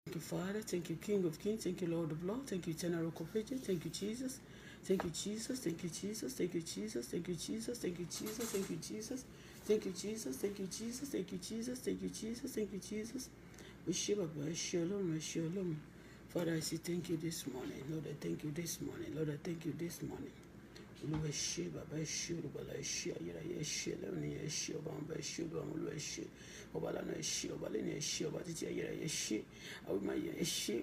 Thank you, Father. Thank you, King of Kings. Thank you, Lord of Lords. Thank you, Eternal Rock of Ages. Thank you, Jesus. Thank you, Jesus. Thank you, Jesus. Thank you, Jesus. Thank you, Jesus. Thank you, Jesus. Thank you, Jesus. Thank you, Jesus. Thank you, Jesus. Thank you, Jesus. Thank you, Jesus. Thank you, Jesus. We share Baba. Shalom. Shalom. Father, I say thank you this morning. Lord, I thank you this morning. Lord, I thank you this morning. Olúwa ṣé bàbá ṣé olùgbàlà ṣé ayérayé ṣé lẹ́nu ṣé ọba àwọn ọba ṣé olúwa àwọn olúwa ṣé ọba lánàá ṣé ọba lẹ́nu ṣé ọba títí ayérayé ṣé àwọn ọmọ ayé ṣé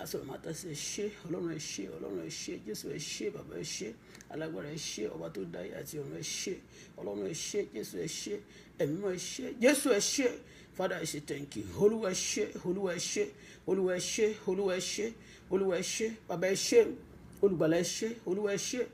asọ̀rọ̀mátàsẹ̀ ṣé ọlọ́run ṣé ọlọ́run ṣé jésù ṣé bàbá ṣé alágbára ṣé ọba tó dáyé àti ọ̀run ṣé ọlọ́run ṣé jésù ṣé ẹ̀mí mọ́ ṣé jésù ṣé. Father, I say thank you. Olúwa ṣé olúwa ṣé olúwa ṣé olúwa ṣé olúwa ṣé bàbá ṣé olùgbàlà ṣé olúwa ṣé.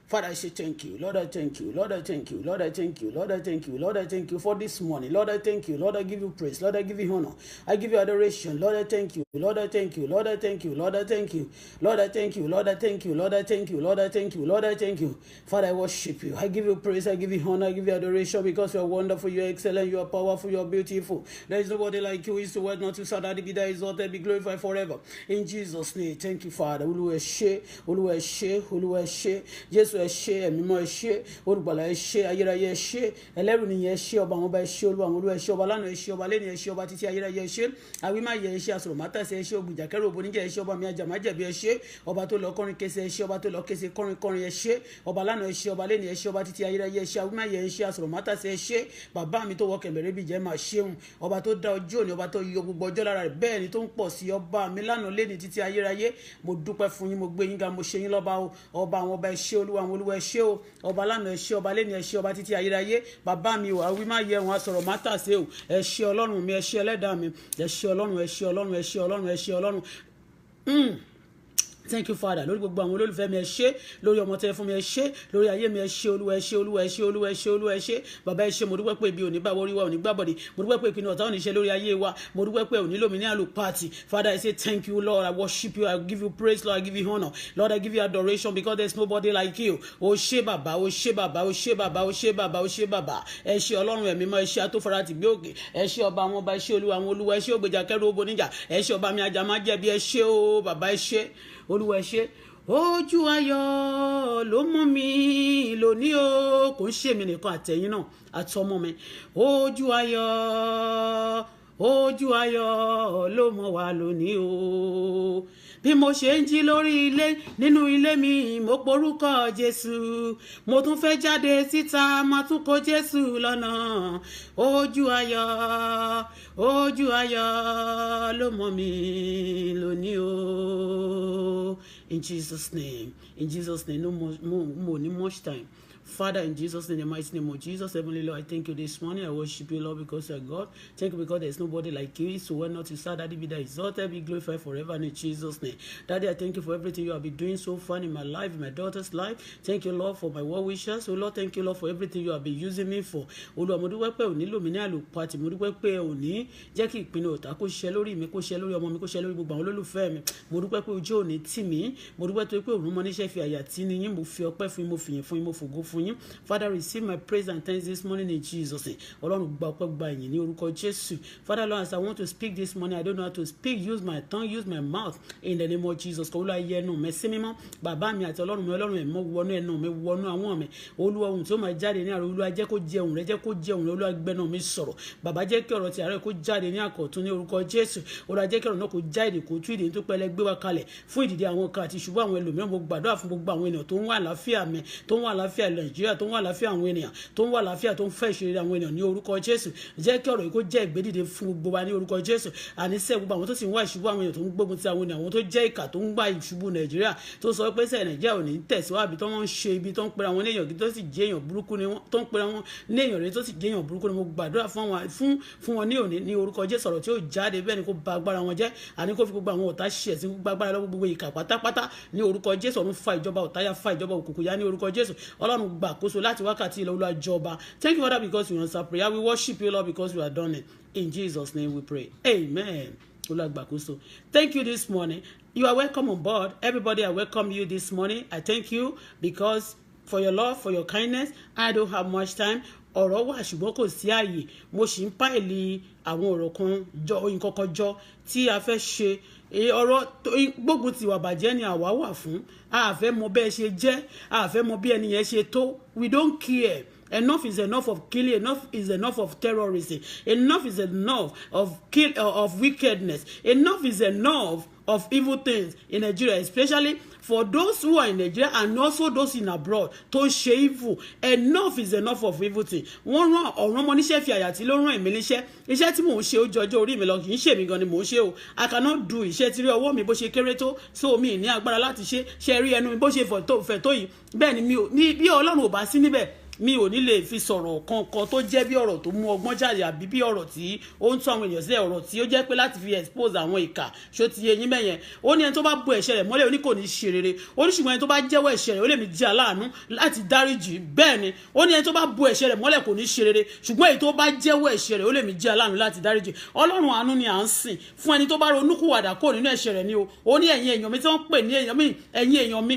Father, I say thank you. Lord, I thank you. Lord, I thank you. Lord, I thank you. Lord, I thank you. Lord, I thank you for this morning. Lord, I thank you. Lord, I give you praise. Lord, I give you honor. I give you adoration. Lord, I thank you. Lord, I thank you. Lord, I thank you. Lord, I thank you. Lord, I thank you. Lord, I thank you. Lord, I thank you. Lord, I thank you. Lord, I thank you. Father, I worship you. I give you praise. I give you honor. I give you adoration because you are wonderful. You are excellent. You are powerful. You are beautiful. There is nobody like you. Is the word not to sadly be that exalted, be glorified forever. In Jesus' name, thank you, Father. Olúwa ṣé, Olúwa ṣé, Olúwa ṣé, Jésù ṣé, ẹ̀mí mọ́ ṣé, olùgbàlà ṣé, ayérayé ṣé, ẹlẹ́rù nìyẹn ṣé, ọba àwọn ọba ṣé, olúwa àwọn olúwa ṣé, ọba lánàá ṣé, ọba lẹ́nu ṣé, ọba títí ayérayé ṣé, àwímáyé ṣé, asọ̀rọ̀mátàsẹ̀ ṣé, ògbìjà kẹrù òbóníjà ṣé, ọba mi àjàmájẹ̀bi ṣé, ọba tó lọ kọrin kése ṣé, ọba tó lọ kése kọrin ṣé, ọba lánàá ṣé, ọba lẹ́nu ṣé, ọba títí ayérayé ṣé, àwímáyé ṣé, asọ̀rọ̀mátàsẹ̀ ṣé, bàbá mi tó wọ kẹ̀mẹ́rẹ́ bí jẹ́ máa ṣéun, ọba tó dá ọjọ́ òní, ọba tó yọ gbogbo ọjọ́ lára rẹ̀ bẹ́ẹ̀ ni tó ń pọ̀ sí, ọba mi lánàá lẹ́ni títí ayérayé. Mo dúpẹ́ fún yín, mo gbé yín ga, mo ṣe yín lọ́ba o, ọba àwọn ọba ṣé, olúwa àwọn olúwa ṣé o, ọba lánàá ẹ ṣé, ọba lẹ́ni ẹ ṣé, ọba títí ayérayé. Bàbá mi ò àwí má yẹ wọn asọ̀rọ̀ má tàsé o, ẹ ṣé ọlọ́run mi, ẹ ṣé ẹlẹ́dàá mi, ẹ ṣé ọlọ́run, ẹ ṣé ọlọ́run, ẹ ṣé ọlọ́run, ẹ ṣé ọlọ́run. Thank you, Father. Lórí gbogbo àwọn olólùfẹ́ mi ẹ ṣé, lórí ọmọ tẹ́ fún mi ẹ ṣé, lórí ayé mi ẹ ṣé, olúwa ẹ ṣé, olúwa ẹ ṣé, olúwa ẹ ṣé, olúwa ẹ ṣé. Bàbá ẹ ṣé, mo dúpẹ́ pé ibi ò ní bá orí wa ò ní gbàbọ̀dé, mo dúpẹ́ pé ìpinnu ọ̀tá ò ní ṣe lórí ayé wa, mo dúpẹ́ pé ò ní lómi ní àlùpàtì. Father, I say thank you, Lord. I worship you. I give you praise, Lord. I give you honor. Lord, I give you adoration because there's nobody like you. O ṣé bàbá, o ṣé bàbá, o ṣé bàbá, o ṣé bàbá, o ṣé bàbá. Ẹ ṣé ọlọ́run ẹ̀mí mọ́, ẹ ṣé atófara ti gbé òkè, ẹ ṣé ọba àwọn ọba, ẹ ṣé olúwa àwọn olúwa, ẹ ṣé ògbèjà kẹrù òbóníjà, ẹ ṣé ọba mi àjàmájẹ̀bi, ẹ ṣé o bàbá, ẹ ṣé olúwa, ẹ ṣé. Ojú ayọ̀ ló mú mi lónìí o, kò ń ṣe mi nìkan àtẹ̀yìn náà àtọmọ mi. Ojú ayọ̀ ló mọ́ wa lónìí o. Bí mo ṣe ń jí lórí ilé nínú ilé mi, mo porúkọ Jésù, mo tún fẹ́ jáde síta, mo tún kó Jésù lọ́nà. Ojú ayọ̀ ló mọ́ mi lónìí o. In Jesus' name, no more much time. Father, in Jesus' name, in the mighty name of Jesus, Heavenly Lord, I thank you this morning. I worship you, Lord, because you are God. Thank you because there is nobody like you. So well not to start, Daddy, be that exalted, be glorified forever in Jesus' name. Daddy, I thank you for everything you have been doing so far in my life, in my daughter's life. Thank you, Lord, for my well wishes. Oh, Lord, thank you, Lord, for everything you have been using me for. Olúwa, mo dúpẹ́ pé ò ní lò mí ní àlùpàtì, mo dúpẹ́ pé ò ní jẹ́ kí ìpinnu ọ̀tá kó ṣẹ lórí mi, kó ṣẹ lórí ọmọ mi, kó ṣẹ lórí gbogbo àwọn olólùfẹ́ mi. Mo dúpẹ́ pé ojú ò ní tì mí, mo dúpẹ́ pé òun mọ níṣẹ́ fi àyà tí ni yín, mo fi ọpẹ́ fún yín, mo fìyìn fún yín, mo fògo fún yín. Father, receive my praise and thanks this morning in Jesus' name. Ọlọ́run gba ọpẹ́ gba ìyìn ní orúkọ Jésù. Father, Lord, as I want to speak this morning, I don't know how to speak. Use my tongue, use my mouth in the name of Jesus. Kọ́ Olúwa yẹ ẹnu mi sí mímọ́. Bàbá mi àti Ọlọ́run mi, Ọlọ́run ẹ̀mọ́ wọnú ẹnu mi, wọnú àwọn mi. Olúwa ohun tí ó máa jáde ní àárọ̀, Olúwa jẹ́ kó jẹ ohùn rẹ, jẹ́ kó jẹ ohùn rẹ, Olúwa gbẹ́nu mi sọ̀rọ̀. Bàbá jẹ́ kí ọ̀rọ̀ ti àárọ̀ kó jáde ní àkọ̀tún ní orúkọ Jésù. Olúwa jẹ́ kí ọ̀rọ̀ náà kó jáde kó tú ìdè tó pẹ́lẹ́ gbé wa kalẹ̀ fún ìdìde àwọn kan àti ṣùgbọ́n àwọn ẹlòmíràn. Mo gbàdúrà fún gbogbo àwọn ènìyàn tó ń wà àlàáfíà mi, tó ń wà àlàáfíà Nàìjíríà, tó ń wà àlàáfíà àwọn ènìyàn, tó ń wà àlàáfíà, tó ń fẹ́ ìṣeré àwọn ènìyàn ní orúkọ Jésù. Jẹ́ kí ọ̀rọ̀ yìí kó jẹ́ ìgbédìde fún gbogbo wa ní orúkọ Jésù. Àníṣe gbogbo àwọn tó sì ń wá ìṣubú àwọn ènìyàn tó ń gbógun ti àwọn ènìyàn, àwọn tó jẹ́ ìkà tó ń gbá ìṣubú Nàìjíríà, tó sọ pé sẹ́ Nàìjíríà ò ní tẹ̀síwájú, tó ń ṣe ibi, tó ń pera wọn ní èèyàn tó sì jẹ́ èèyàn burúkú ni wọ́n, tó ń pera wọn ní èèyàn rere tó sì jẹ́ èèyàn burúkú ni. Mo gbàdúrà fún wọn ní òní ní orúkọ Jésù. Ọ̀rọ̀ tí ó jáde bẹ́ẹ̀ ni kó ba agbára wọn jẹ́, àní kó fi gbogbo àwọn ọ̀tá ṣe ẹ̀sìn, gbogbo agbára lọ́wọ́ gbogbo ìkà pátápátá ní orúkọ Jésù. Ọ̀run fa ìjọba ọ̀tá ya, fa ìjọba òkùnkùn ya ní orúkọ Jésù. Ọlọ́run gbàkóso láti wákàtí ìlọ Olúwa jọba. Thank you, Father, because you answer prayer. We worship you, Lord, because you have done it. In Jesus' name we pray. Amen. Thank you this morning. You are welcome on board. Everybody, I welcome you this morning. I thank you because for your love, for your kindness. I don't have much time. ọ̀rọ̀ wà ṣùgbọ́n kò sí ààyè mo sì ń pàìlì àwọn ọ̀rọ̀ kan jọ nǹkan kan jọ tí a fẹ́ ṣe ọ̀rọ̀ gbógun ti ìwà bàjẹ́ ni àwa wà fún a fẹ́ mọ bẹ́ẹ̀ ṣe jẹ́ a fẹ́ mọ bí ẹni yẹn ṣe tó we don't care. Enough is enough of killing. Enough is enough of terrorism. Enough is enough of wickedness. Enough is enough of evil things in Nigeria, especially for those who are in Nigeria and also those in abroad tó ń ṣe evil. Enough is enough of evil things. Wọ́n rán ọ̀ràn ọmọ níṣẹ́ fi àyà tí ló rán èmi níṣẹ́. Iṣẹ́ tí mò ń ṣe ó jọjọ́ orí mi lọ kì í ṣe mi gan ni mò ń ṣe o. I cannot do iṣẹ́ tí rí ọwọ́ mi bó ṣe kéré tó so mi ní agbára láti ṣe rí ẹnu mi bó ṣe fẹ̀ tó yìí. Bẹ́ẹ̀ ni bí Ọlọ́run ò bá sí níbẹ̀ mi ò ní lè fi sọ̀rọ̀ kankan tó jẹ́ bí ọ̀rọ̀ tó mú ọgbọ́n jáde àbí bí ọ̀rọ̀ tí ó ń tún àwọn èèyàn sílẹ̀ ọ̀rọ̀ tí ó jẹ́ pé láti fi expose àwọn ìkà ṣó ti yé yín mẹ́yẹn ó ní ẹni tó bá bu ẹ̀ṣẹ̀ rẹ̀ mọ́lẹ̀ ó ní kò ní ṣe rere ó ní ṣùgbọ́n ẹni tó bá jẹ́wọ́ ẹ̀ṣẹ̀ rẹ̀ ó lè mi jẹ́ aláàánú láti dáríjì bẹ́ẹ̀ ni ó ní ẹni tó bá bu ẹ̀ṣẹ̀ rẹ̀ mọ́lẹ̀ kò ní ṣe rere ṣùgbọ́n èyí tó bá jẹ́wọ́ ẹ̀ṣẹ̀ rẹ̀ ó lè mi jẹ́ aláàánú láti dáríjì Ọlọ́run àánú ni à ń sìn fún ẹni tó bá ronúkúwàdà kó nínú ẹ̀ṣẹ̀ rẹ̀ ni ó ní ẹ̀yin èèyàn mi tí wọ́n pè ní ẹ̀yin èèyàn mi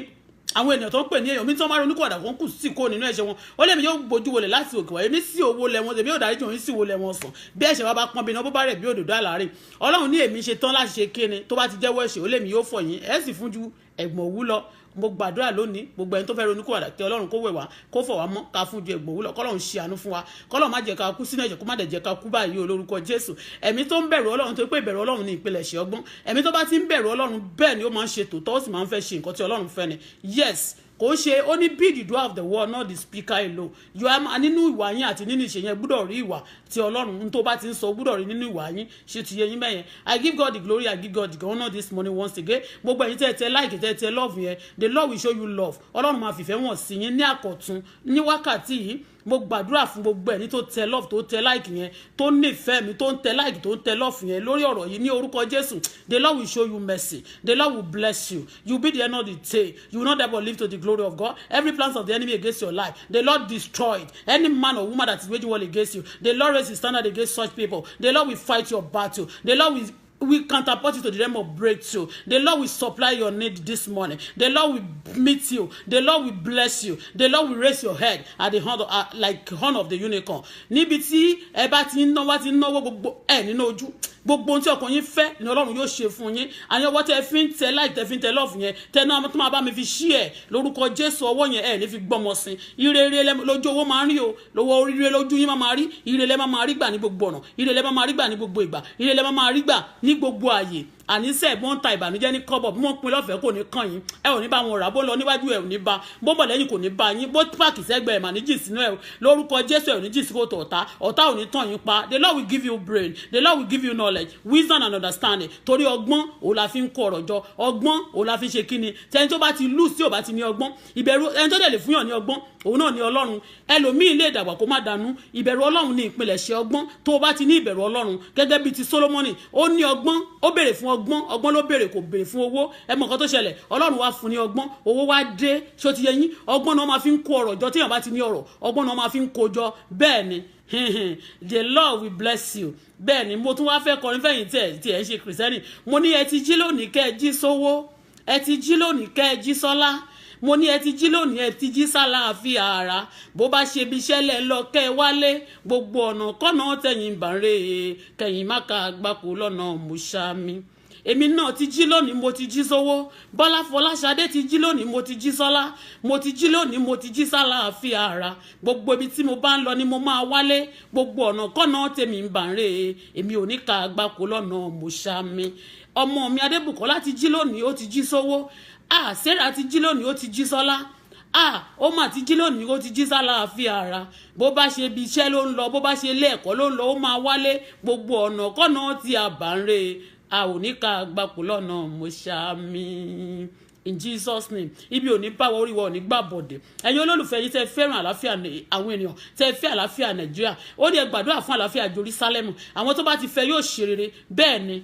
àwọn ènìyàn tó ń pè ní èèyàn mi tí wọ́n máa ronú kó àdàkùn kù sí kó nínú ẹ̀ṣẹ̀ wọn ó lè mi yóò gbójú wọlé láti òkè wá èmi sí owó lẹ wọn èmi yóò dáríjì òun sí owó lẹ wọn sàn bí ẹ̀ṣẹ̀ bá pọ́n bí iná bó bá rẹ̀ bí òdòdó àlàárẹ̀ Ọlọ́run ní èmi ṣe tán láti ṣe kéne tó bá ti jẹ́wọ́ ẹ̀ṣẹ̀ ó lè mi yóò fọ̀ yín ẹ̀ sì fún ju ẹ̀gbọ̀n òwú lọ mo gbàdúrà lónìí gbogbo ẹni tó fẹ́ ronú kó wà kí Ọlọ́run kó wẹ̀ wá kó fọ̀ wá mọ́ ká fún ju ẹ̀gbọ̀n òwú lọ kọ́lọ́run ṣe àánú fún wa kọ́lọ́run má jẹ́ ká kú sínú ẹ̀jẹ̀ kó má dẹ̀ jẹ́ ká kú báyìí olórúkọ Jésù ẹ̀mí tó ń bẹ̀rù Ọlọ́run tó pé ìbẹ̀rù Ọlọ́run ní ìpilẹ̀ṣẹ̀ ọgbọ́n ẹ̀mí tó bá ti ń bẹ̀rù Ọlọ́run bẹ́ẹ̀ ni ó máa ń ṣe tòótọ́ ó sì máa ń fẹ́ ṣe nǹkan tí Ọlọ́run fẹ́ ni yes kò ṣe ó ní be the doer of the word not the speaker alone you are nínú ìwà yín àti nínú ìṣe yẹn gbọ́dọ̀ rí ìwà tí Ọlọ́run tó bá ti ń sọ gbọ́dọ̀ rí nínú ìwà yín ṣe ti yé yín bẹ́yẹn I give God the glory I give God the honor this morning once again gbogbo ẹ̀yin tẹ́ like tẹ́ love yẹn the Lord will show you love Ọlọ́run máa fìfẹ́ wọn sí yín ní àkọ̀tun ní wákàtí yìí mo gbàdúrà fún gbogbo ẹni tó tẹ love tó tẹ like yẹn tó nífẹ̀ẹ́ mi tó ń tẹ like tó ń tẹ love yẹn lórí ọ̀rọ̀ yìí ní orúkọ Jésù the Lord will show you mercy the Lord will bless you you be the end of the day you will not ever live to the glory of God every plans of the enemy against your life the Lord destroyed any man or woman that is waging war against you the Lord raise his standard against such people the Lord will fight your battle the Lord will counterpart you to the realm of breakthrough. The Lord will supply your need this morning. The Lord will meet you. The Lord will bless you. The Lord will raise your head at the horn of, like horn of the unicorn. Níbi tí ẹ bá ti ń náwó gbogbo ẹ nínú ojú gbogbo ohun tí ọkàn yín fẹ́ ni Ọlọ́run yóò ṣe fún yín àyẹ̀wò tẹ fi ń tẹ láì tẹ fi ń tẹ lọ́ọ̀fù yẹn tẹ náà tó máa bá mi fi ṣí ẹ̀ lórúkọ Jésù ọwọ́ yẹn ẹ̀ ní fi gbọ́mọ sí ire lójú owó máa ń rí o lọ́wọ́ oríire lójú yín máa rí ire lẹ́ máa rí gbà ní gbogbo ọ̀nà ire lẹ́ máa rí gbà ní gbogbo ìgbà ire lẹ́ máa rí gbà ní gbogbo ààyè àníṣe ìbọn ta ìbànújẹ́ ní kọ́bọ̀ bí wọ́n pin lọ́fẹ̀ẹ́ kò ní kàn yín ẹ ò ní bá wọn rà bó lọ níwájú ẹ ò ní bá bó bọ̀ lẹ́yìn kò ní bá yín bó páàkì sẹ́gbẹ̀ẹ́ ẹ̀ mà ní jì sínú ẹ lórúkọ Jésù ẹ ò ní jì sí kò tọ̀ọ̀tá ọ̀tá ò ní tàn yín pa the Lord will give you brain the Lord will give you knowledge wisdom and understanding torí ọgbọ́n òun la fi ń kó ọ̀rọ̀ jọ ọgbọ́n òun la fi ń ṣe kíni tẹni tó bá ti lù sí ò bá ti ní ọgbọ́n ìbẹ̀rù ẹni tó dẹ̀ lè fún yàn ní ọgbọ́n òun náà ní Ọlọ́run ẹlòmíì lè dàgbà kó má dànù ìbẹ̀rù Ọlọ́run ní ìpilẹ̀ṣẹ̀ ọgbọ́n tó o bá ti ní ìbẹ̀rù Ọlọ́run gẹ́gẹ́ bíi ti Sólómọ́nì ó ní ọgbọ́n ó béèrè fún ọgbọ́n ló béèrè kò béèrè fún owó ẹ mọ̀ nǹkan tó ṣẹlẹ̀ Ọlọ́run wá fún ní ọgbọ́n owó wá dé ṣó ti yé yín ọgbọ́n náà máa fi ń kó ọrọ̀ jọ téèyàn bá ti ní ọrọ̀ ọgbọ́n náà máa fi ń kó jọ bẹ́ẹ̀ ni the Lord will bless you bẹ́ẹ̀ ni mo tún wá fẹ́ kọrin fẹ́yìn tí ẹ̀ ń ṣe kìrìsìtẹ́nì mo ní ẹ ti jí lónìí kẹ́ ẹ jí sówó ẹ ti jí lónìí kẹ́ ẹ jí sọ́lá mo ní ẹ ti jí lónìí ẹ ti jí sálàáfíà ara bó bá ṣe bí iṣẹ́ lẹ̀ lọ kẹ́ ẹ wálé gbogbo ọ̀nà kọ́nà tẹ̀yìn bàrẹ̀ kẹ̀yìn má ka àgbákò lọ́nà mùsàmí èmi náà ti jí lónìí mo ti jí sówó Bọ́lá Fọláṣadé ti jí lónìí mo ti jí sọ́lá mo ti jí lónìí mo ti jí sálàáfíà ara gbogbo ibi tí mo bá ń lọ ni mo máa wálé gbogbo ọ̀nà kọ́nà tẹ̀mí bàrẹ̀ èmi ò ní ka àgbákò lọ́nà mùsàmí ọmọ mi Adébùkọ́lá ti jí lónìí ó ti jí sówó Sarah ti jí lónìí ó ti jí sọ́lá ó mà ti jí lónìí ó ti jí sálàáfíà ara bó bá ṣe bí iṣẹ́ ló ń lọ bó bá ṣe ilé ẹ̀kọ́ ló ń lọ ó máa wálé gbogbo ọ̀nà kọ́nà tí a bá ń re a ò ní ka àgbákò lọ́nà mùsàmí in Jesus name ibi ò ní báwọ orí wa ò ní gbà bọ̀dẹ̀ ẹ̀yin olólùfẹ́ yìí tẹ́ fẹ́ràn àlàáfíà àwọn ènìyàn tẹ́ fẹ́ àlàáfíà Nàìjíríà ó ní ẹ gbàdúrà fún àlàáfíà Jerusalem àwọn tó bá ti fẹ́ yóò ṣe rere bẹ́ẹ̀ ni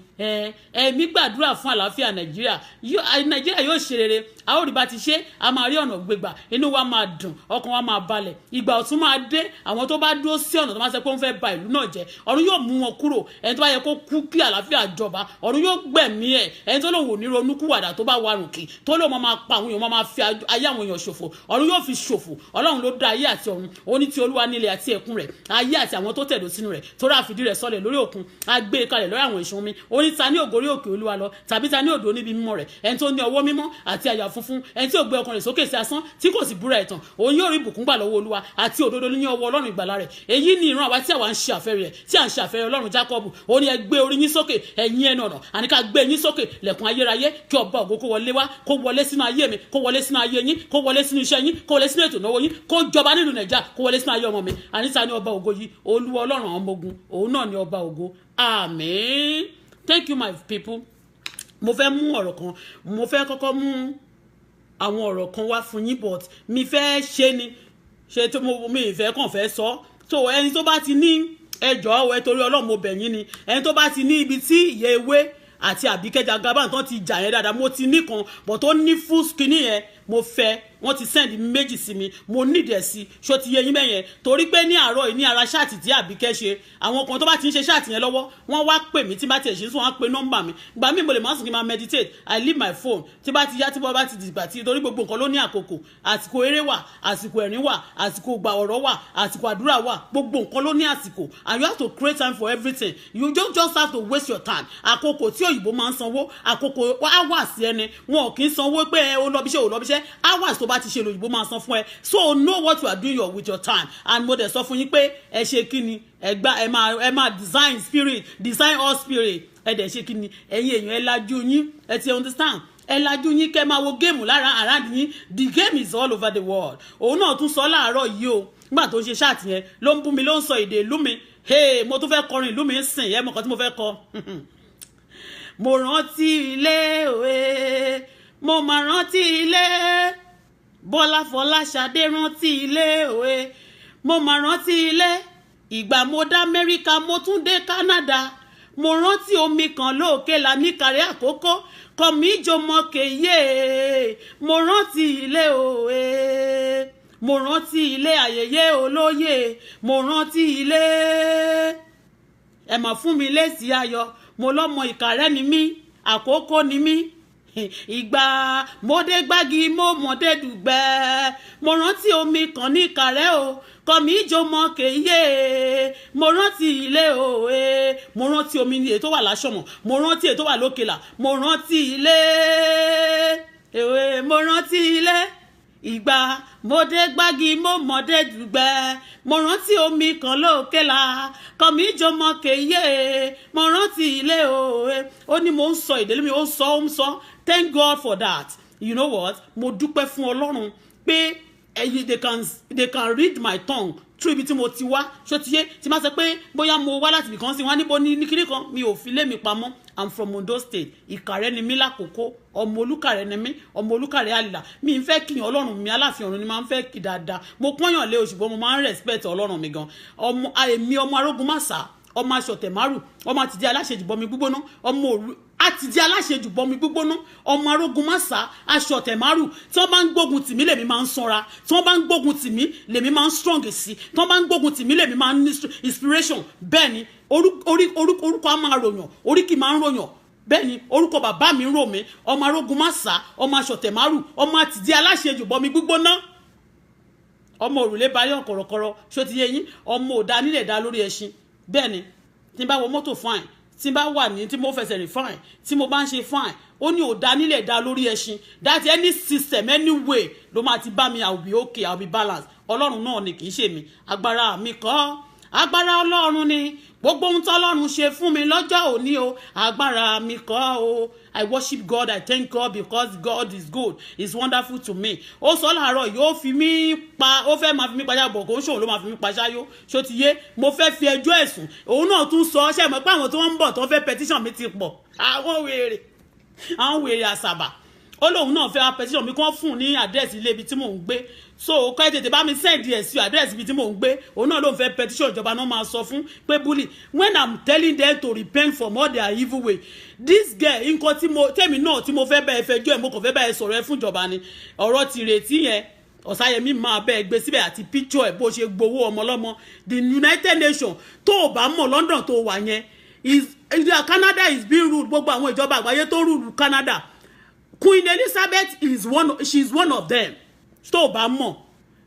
ẹ̀mí gbàdúrà fún àlàáfíà Nàìjíríà yóò ṣe rere a ó rí bá ti ṣe a máa rí ọ̀nà gbégbà inú wa máa dùn ọkàn wa máa balẹ̀ ìgbà ọ̀tún máa dé àwọn tó bá dúró sí ọ̀nà tó máa ṣe pé wọ́n fẹ́ ba ìlú náà jẹ́ ọ̀run yóò mú wọn kúrò ẹni tó bá yẹ kó kú kí àlàáfíà jọba ọ̀run yóò gbẹ̀mí ẹ̀ ẹni tó lòun ò ní ronúkúwàdà tó bá warùn kì tó ló máa pa àwọn èèyàn máa fi ayé àwọn èèyàn ṣòfò ọ̀run yóò fi ṣòfò ọlọ́run ló dá ayé àti ọ̀run ó ní ti olúwa nílẹ̀ àti ẹ̀kún rẹ̀ ayé àti àwọn tó tẹ̀dó sínú rẹ̀ tó rà fìdí rẹ̀ sọlẹ̀ lórí òkun a gbé e kalẹ̀ lórí àwọn ìṣàn omi ó ní ta ní ògórí òkè olúwa lọ tàbí ta ní òdò níbi mímọ́ rẹ̀ ẹni tó ní ọwọ́ mímọ́ àti àyà funfun ẹni tí ò gbé ọkàn rẹ̀ sókè sí asán tí kò sì búra ẹ̀tàn òun yóò rí ìbùkún gbà lọ́wọ́ olúwa àti òdodo ní ọwọ́ ọlọ́run ìgbàlà rẹ̀ èyí ni ìran àwa tí àwa ń ṣe àfẹ́rí rẹ̀ tí à ń ṣe àfẹ́rí ọlọ́run Jákọ́bù ó ní ẹ gbé orí yín sókè ẹ̀yin ẹnu ọ̀nà àní ká gbé yín sókè lẹ̀kùn ayérayé kí ọba ògo kó wọlé wá kó wọlé sínú ayé mi kó wọlé sínú ayé yín kó wọlé sínú iṣẹ́ yín kó wọlé sínú ètò ìnáwó yín kó jọba nílùú Nàìjíríà kó wọlé sínú ayé ọmọ mi àní ta ni ọba ògo yìí olúwa ọlọ́run àwọn ọmọ ogun òun náà ni ọba ògo amen. Thank you my people. Mo fẹ́ mú ọ̀rọ̀ kan mo fẹ́ kọ́kọ́ mú àwọn ọ̀rọ̀ kan wá fún yín but mi fẹ́ ṣe ni ṣe tó mi ìfẹ́ kàn fẹ́ sọ so ẹni tó bá ti ní ẹjọ́ ẹ torí ọlọ́run mo bẹ̀ yín ni ẹni tó bá ti ní ibi tí ìyẹ́ ewé àti Àbíkẹ́ Jagaban tán ti jà yẹn dáadáa mo ti ní kan but tó ní full skin yẹn mo fẹ́ wọ́n ti send méjì sí mi mo need ẹ̀ sí ṣó ti yé yín bẹ́yẹn torí pé ní àárọ̀ yìí ní ara ṣáàtì tí Àbíkẹ́ ṣe àwọn kan tó bá ti ń ṣe ṣáàtì yẹn lọ́wọ́ wọ́n wá pè mí tí bá tiẹ̀ ṣe sún wọ́n á pe nọ́mbà mi gbà mí mo lè má sùn kí n máa meditate I leave my phone tí bá ti yá tí bá ti dìgbà tí torí gbogbo nǹkan ló ní àkókò àsìkò eré wà àsìkò ẹ̀rín wà àsìkò gbà ọ̀rọ̀ wà àsìkò àdúrà wà gbogbo nǹkan ló ní àsìkò and you have to create time for everything you don't just have to waste your time àkókò tí òyìnbó máa ń sanwó àkókò hours ẹni wọn ò kì í sanwó pé ó lọ́bíṣẹ́ ò lọ́bíṣẹ́ hours tó bá ti ṣe lòyìnbó máa san fún ẹ so know what you are doing with your time and mo dẹ̀ sọ fún yín pé ẹ ṣe kí ni ẹ máa design spirit design all spirit ẹ dẹ̀ ṣe kí ni ẹ̀yin èèyàn ẹ lajú yín ẹ ti understand ẹ lajú yín kẹ́ máa wo géèmù lára around yín the game is all over the world òun náà tún sọ láàárọ̀ yìí o nígbà tó ń ṣe ṣáàtì yẹn ló ń bú mi ló ń sọ èdè ìlú mi mo tún fẹ́ kọrin ìlú mi ń sìn yẹn mọ̀kàn tí mo fẹ́ kọ mo rántí ilé òwe mo máa rántí ilé Bọ́lá Fọláṣadé rántí ilé òwe mo máa rántí ilé ìgbà mo dá Amẹ́ríkà mo tún dé Canada mo rántí omi kan lóòkè lámì kárí àkókò kọ̀mí jọmọ kéye mo rántí ilé òwe mo rántí ilé ayẹyẹ olóyè mo rántí ilé ẹ mà fún mi lésì ayọ̀ mo lọ́mọ Ìkàrẹ́ ni mí àkókò ni mí ìgbà mọdé gbági mo mọdé dùgbẹ́ mo rántí omi kan ní Ìkàrẹ́ o kọ̀mí jọmọ kéye mo rántí ilé òwe mo rántí omi èyí tó wà láṣọmọ mo rántí èyí tó wà lókèlà mo rántí ilé èwe mo rántí ilé ìgbà mọdé gbági mo mọdé dùgbẹ́ mo rántí omi kan lókèlà kọ̀mí jọmọ kéye mo rántí ilé òwe ó ní mo ń sọ ìdílé mi ó ń sọ thank God for that you know what mo dúpẹ́ fún Ọlọ́run pé they can read my tongue through ibi tí mo ti wá ṣó ti yé tí máa sọ pé bóyá mo wá láti ibìkan sí wọn níbo ní kíní kan mi ò fi lé mi pamọ́ I'm from Ondo State Ìkàrẹ́ ni mí lákòókò ọmọ Olúkàrẹ́ ni mí ọmọ Olúkàrẹ́ àlìlà mi ń fẹ́ kíyàn Ọlọ́run mi Aláàfin ọ̀run ni máa ń fẹ́ kí dáadáa mo pọ́nyàn lé òṣùbọ́ mo máa ń respect Ọlọ́run mi gan èmi ọmọ Arógunmáṣá ọmọ aṣọ̀tẹ̀ márùn ọmọ àtìdí aláṣejù bọmi gbígbóná ọmọ òru àtìdí aláṣejù bọmi gbígbóná ọmọ Arógunmáṣá aṣọ̀tẹ̀ márùn tí wọ́n bá ń gbógun tì mí lèmi máa ń sanra tí wọ́n bá ń gbógun tì mí lèmi máa ń strong sí tí wọ́n bá ń gbógun tì mí lèmi máa ń ní inspiration bẹ́ẹ̀ ni orúkọ á máa ròyàn oríkì máa ń ròyàn bẹ́ẹ̀ ni orúkọ bàbá mi ń rò mí ọmọ Arógunmáṣá ọmọ aṣọ̀tẹ̀ márùn ọmọ àtìdí aláṣejù bọmi gbígbóná ọmọ òrùlé bayọ̀ kọ̀rọ̀kọ̀rọ̀ ṣó ti yé yín ọmọ òdá nílẹ̀ dá lórí ẹṣin bẹ́ẹ̀ ni tí n bá wọ mọ́tò fine tí n bá wà ní tí mo fẹsẹ̀ rìn fine tí mo bá ń ṣe fine ó ní òdá nílẹ̀ dá lórí ẹṣin that any system any way ló máa ti bá mi I will be okay I will be balanced Ọlọ́run náà ni kì í ṣe mi agbára mi kọ́ agbára Ọlọ́run ni gbogbo ohun tí Ọlọ́run ṣe fún mi lọ́jọ́ òní o agbára mi kọ́ o I worship God I thank God because God is good is wonderful to me ó sọ láàárọ̀ yóò fi mí pa ó fẹ́ máa fi mí pàjá bọ̀ kó ń ṣòwò ló máa fi mí pàjá yó ṣó ti yé mo fẹ́ fi ẹjọ́ ẹ̀sùn òun náà tún sọ ṣe mọ̀ pé àwọn tó ń bọ̀ tó fẹ́ petition mi ti pọ̀ àwọn wèrè àṣàbà ó lóun náà fẹ́ petition mi kàn fún ní àdírẹ́sì ilé ibi tí mò ń gbé so kọ́ ẹ tètè bá mi send ẹ̀ sí àdírẹ́sì ibi tí mò ń gbé òun náà ló ń fẹ́ petition ìjọba náà máa sọ fún pé bully when I'm telling them to repent from all their evil way this girl nǹkan tèmi náà tí mo fẹ́ bá ẹ fẹjọ́ ẹ̀ mo kàn fẹ́ bá ẹ sọ̀rọ̀ ẹ fún ìjọba ni ọ̀rọ̀ tìrètí yẹn Ọ̀sáyẹmí máa bẹ́ẹ̀ gbé síbẹ̀ àti picture ẹ̀ bó ṣe gbowó ọmọ lọ́mọ the United Nations tó o bá mọ̀ London tó wà yẹn Canada is being ruled gbogbo àwọn ìjọba àgbáyé tó rule Canada Queen Elizabeth she's one of them. Tó bá mọ̀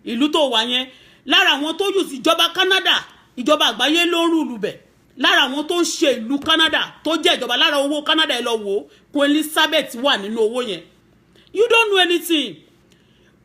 ìlú tó wà yẹn lára àwọn tó use ìjọba Canada ìjọba àgbáyé ló ń rúlu bẹ̀ lára àwọn tó ń ṣe ìlú Canada tó jẹ́ ìjọba lára owó Canada ẹ lọ wò Queen Elizabeth wà nínú owó yẹn. You don't know anything.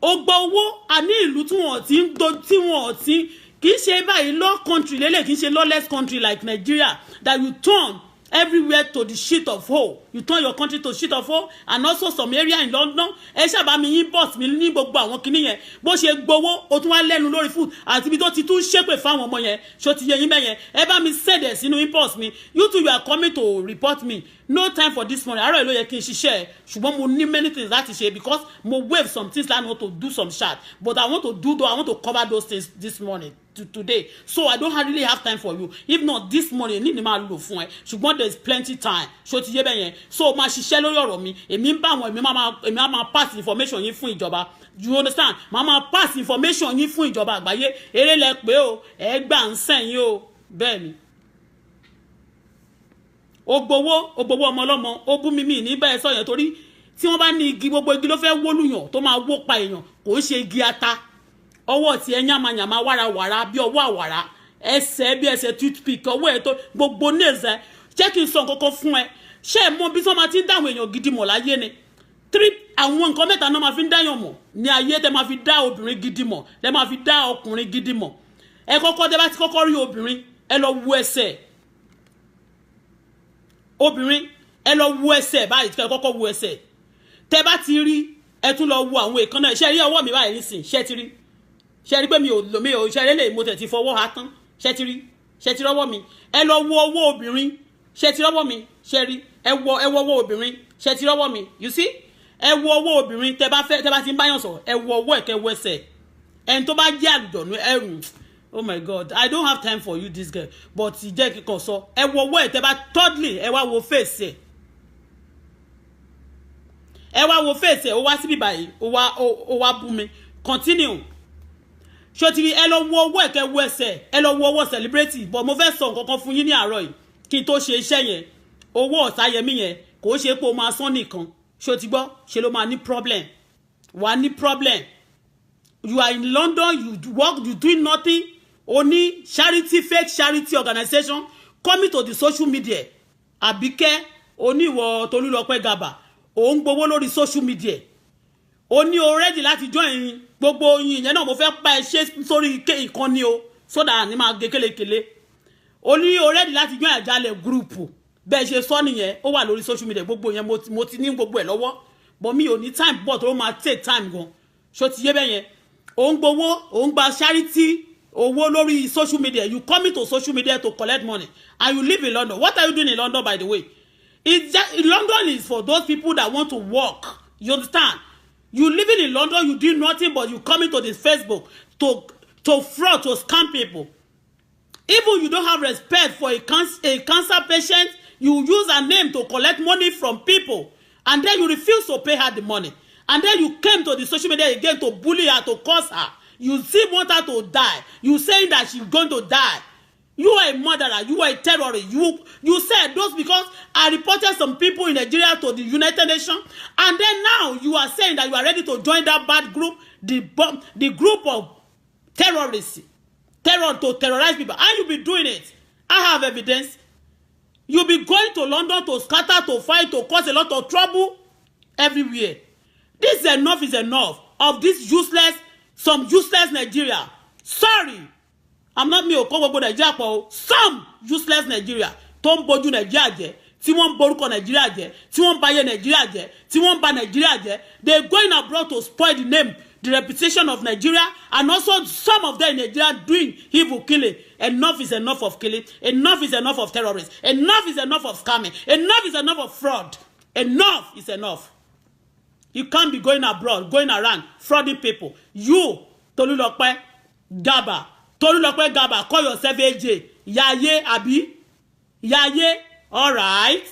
Ó gba owó àní ìlú tí wọ́n ti kì í ṣe báyìí law country lélẹ̀ kì í ṣe lawless country like Nigeria that you turn everywhere to the shit of hole. You turn your country to shit of hole and also some area in London. Ẹ ṣàbá mi yín boss mi ní gbogbo àwọn kinní yẹn bó ṣe gbowó o tún wá lẹ́nu lórí food àti ibi tó ti tún ṣépè fáwọn ọmọ yẹn ṣó ti yẹ yín bẹ́yẹn ẹ bá mi send ẹ̀ sínú impulse mi. You two you are coming to report me. No time for this morning. Àárọ̀ ló yẹ kí n ṣiṣẹ́ ṣùgbọ́n mo ní many things láti ṣe because mo wave some things I want to do some chat but I want to cover those things this morning. Today, so I don't really have time for you. If not this morning, ní máa lò fún ẹ. Ṣùgbọ́n there's plenty time. Ṣó ti yé bẹ́ẹ̀ yẹn. So máa ṣiṣẹ́ lórí ọ̀rọ̀ mi. Èmi ń bá àwọn èmi máa pass information yín fún ìjọba. You understand? Máa pass information yín fún ìjọba àgbáyé. Eré lẹ pé o, ẹ gbà ń sẹ́yìn o. Bẹ́ẹ̀ ni. Ó gbowó ọmọ ọlọ́mọ, ó bú mi ní bẹ́ẹ̀ sọ yẹn torí tí wọ́n bá ní igi gbogbo igi ló fẹ́ wólùyàn tó máa wó pa èèyàn kò ń ṣe igi ata. Ọwọ́ tí ẹ yàmàyàmà wàràwàrà bí ọwọ́ àwàrà ẹsẹ̀ bí ẹsẹ̀ toothpick ọwọ́ ẹ̀ tó gbogbo nails ẹ jẹ́ kí n sọ nǹkan kan fún ẹ ṣé ẹ mọ̀ bí wọ́n máa ti ń dáwọn èèyàn gidi mọ̀ láyé ni àwọn nǹkan mẹ́ta náà máa fi ń dáyàn mọ̀ ní ayé tẹ́ máa fi dá obìnrin gidi mọ̀ tẹ́ máa fi dá ọkùnrin gidi mọ̀ ẹ kọ́kọ́ tẹ́ bá ti kọ́kọ́ rí obìnrin ẹ lọ wo ẹsẹ̀ obìnrin ẹ lọ wo ẹsẹ̀ báyìí kẹ́ kọ́kọ́ wo ẹsẹ̀ tẹ́ bá ti rí ẹ tún lọ wo àwọn èèkánná ṣé rí ọwọ́ mi báyìí nísìn ṣé ti rí ṣé rí pé mi ò ṣe lè mo tẹ̀ ti fọwọ́ ha tán ṣé ti rọ́wọ́ mi ẹ lọ wo ọwọ́ obìnrin ṣé ti rọ́wọ́ mi ṣé rí ẹ wo ọwọ́ obìnrin ṣé ti rọ́wọ́ mi you see ẹ wo ọwọ́ obìnrin tẹ́ bá ti ń báyàn sọ̀rọ̀ ẹ wo ọwọ́ ẹ̀kẹ́ wo ẹsẹ̀ ẹni tó bá jẹ́ àlùjọ̀nù ẹrù oh my God I don't have time for you this girl but ìjẹ́ kíkan sọ ẹ wo ọwọ́ ẹ̀ tẹ́ bá thirdly ẹ wá wo face ẹ wá wo face ó wá síbí báyìí ó wá bú mi continue ṣòtìrí ẹ lọ wo owó ẹ̀kẹ́ wo ẹsẹ̀ ẹ lọ wo owó celebrity but mo fẹ́ sọ nǹkan kan fún yín ní àárọ̀ yìí kí n tó ṣe iṣẹ́ yẹn owó Ọ̀sáyẹmí yẹn kò ṣe pé o máa san nìkan ṣòtì gbọ́ ṣe ló máa ní problem wà ní problem you are in London you work you doing nothing only charity fake charity organization coming to the social media Àbíkẹ́ oníwọ̀ Tolúlọpẹ́ Gàbà òun gbowó lórí social media ó ní o ready láti join gbogbo yin yẹn náà mo fẹ́ pa ẹ ṣe sórí ìkànnì o sódà ní máa gé kélekèlé ó ní o ready láti join àjálẹ̀ group bẹ́ẹ̀ ṣe sọ nìyẹn ó wà lórí social media gbogbo yẹn mo ti ní gbogbo ẹ̀ lọ́wọ́ but mi ò ní time but ó máa take time gan ṣó ti yé bẹ́ẹ̀ yẹn òun gbowó òun gba charity owó lórí social media you come to social media to collect money and you live in London. What are you doing in London by the way? London is for those people that want to work, you understand? You living in London, you do nothing but you coming to this Facebook to fraud, to scam people. Even you don't have respect for a cancer patient, you use a name to collect money from people, and then you refuse to pay her the money. And then you came to the social media again to bully her, to curse her. You still want her to die. You saying that she's going to die. You are a murderer. You are a terrorist. You said those because I reported some people in Nigeria to the United Nations, and then now you are saying that you are ready to join that bad group, the group of terrorists, to terrorize people, and you be doing it. I have evidence. You be going to London to scatter, to fight, to cause a lot of trouble everywhere. This is enough of this some useless Nigeria. Sorry. I'm not me o ko gbogbo Nigeria po o some useless Nigeria tó ń bojú Nigeria jẹ́ tí wọ́n borúkọ Nigeria jẹ́ tí wọ́n ba ye Nigeria jẹ́ tí wọ́n ba Nigeria jẹ́ they going abroad to spoil the name the reputation of Nigeria and also some of them in Nigeria doing evil killing. Enough is enough of killing. Enough is enough of terrorists. Enough is enough of scamming. Enough is enough of fraud. Enough is enough. You can't be going abroad, going around frauding people. You Tolúlọpẹ́ Gàbà call yourself AJ. Yaye, Abi. Yaye. All right.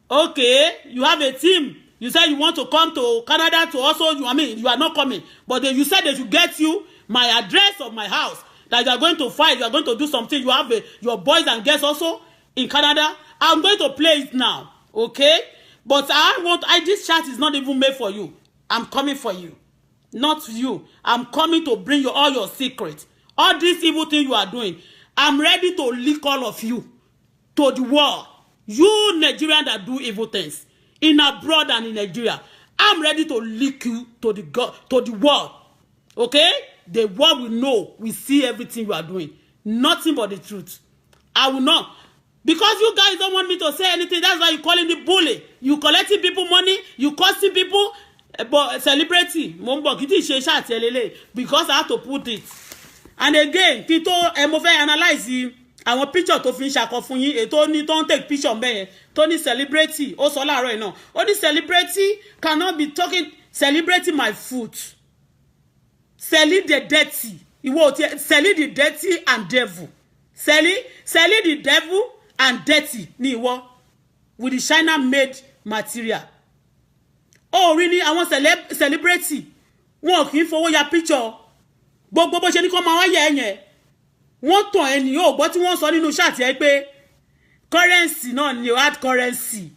Okay. You have a team. You said you want to come to Canada to also, you are not coming. But you said they should get you my address of my house. That you are going to fight. You are going to do something. You have your boys and girls also in Canada. I'm going to play it now. Okay. But this chat is not even made for you. I'm coming for you. Not you. I'm coming to bring you all your secrets. All these evil things you are doing. I'm ready to leak all of you to the world. You Nigerians that do evil things in abroad and in Nigeria, I'm ready to leak you to the world. Okay? The world will know, will see everything you are doing. Nothing but the truth. I will not. Because you guys don't want me to say anything, that's why you calling the bully. You collecting people money, you costing people, but celebrity. Because I have to put it. And again, Tito, mo fẹ́ analyze àwọn picture tó fi ń ṣàkọ fún yín, ètò ní tó ń take picture ńbẹ̀ yẹn, tó ní celebrity, ó sọ láàárọ̀ yìí náà. Ó ní celebrity cannot be talking, celebrating my food. Selling the dirty. Selling the dirty and devil. Selling the devil and dirty ni ìwọ with the China made material. Oh really? I want celebrity. Wọ́n kì í fowó ya picture. Gbogbo bó ṣe ní kó máa wá yẹ ẹ̀yẹn. Wọ́n tàn ẹni yóò gbọ́ tí wọ́n sọ nínú ṣáàtì ẹ pé currency náà ni o, hard currency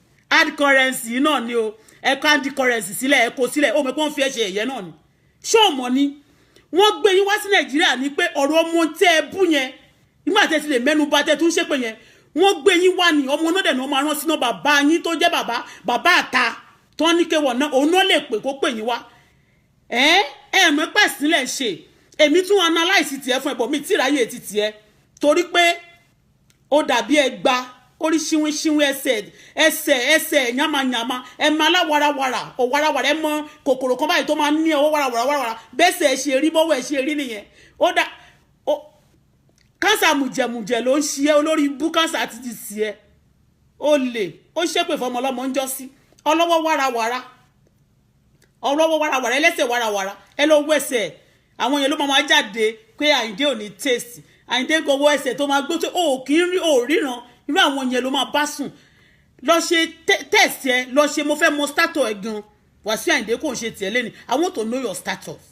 náà ni o, ẹ kó hard currency sílẹ̀, ẹ kó sílẹ̀, ó mọ̀ pé wọ́n fi ẹ ṣe ẹ̀yẹ náà ni. Ṣé o mọ̀ ni? Wọ́n gbé yín wá sí Nàìjíríà ní pé ọ̀rọ̀ ọmọ tẹ́ ẹ bú yẹn nígbà tẹ́ ti lè mẹ́nu bà tẹ́ tún ṣépè yẹn. Wọ́n gbé yín wá ní ọmọ náà dẹ̀ náà máa rán sínú bàbá yín tó jẹ́ bàbá àta tó ní kéwọ̀n náà òun náà lè pè kó pè yín wá. Mọ̀ pẹ̀ sílẹ̀ ṣe èmi tún analyse tiẹ̀ fún ẹ̀bọ̀ mi tí ráyè ti tiẹ̀ torí pé ó dàbí ẹgba orí ṣíwín ẹsẹ̀ yamayama ẹ máa láwarawara ọ̀warawara ẹ mọ kòkòrò kan báyìí tó máa ní ọwọ́ warawara bẹ́sẹ̀ ẹ ṣe rí bọ́wọ́ ẹ ṣe rí nìyẹn ó dà kánsà mùjẹ̀mùjẹ̀ ló ń ṣe ẹ́ olórí ibú kánsà ti di sí ẹ ó lè ó ṣépè fọmọ ọlọ́mọ ń jọ sí ọlọ́wọ́ warawara ẹlẹ́sẹ̀ warawara ẹ ló wẹ̀sẹ̀ àwọn yẹn ló máa jáde pé Àyìndé ò ní taste Àyìndé gbowó ẹsẹ̀ tó máa gbó tó ò kì í rí ò ríran irú àwọn yẹn ló máa bá sùn lọ ṣe test ẹ lọ ṣe mo fẹ́ mọ status ẹ gan Wàsíù Àyìndé kò ń ṣe tiẹ̀ lẹ́ni I want to know your status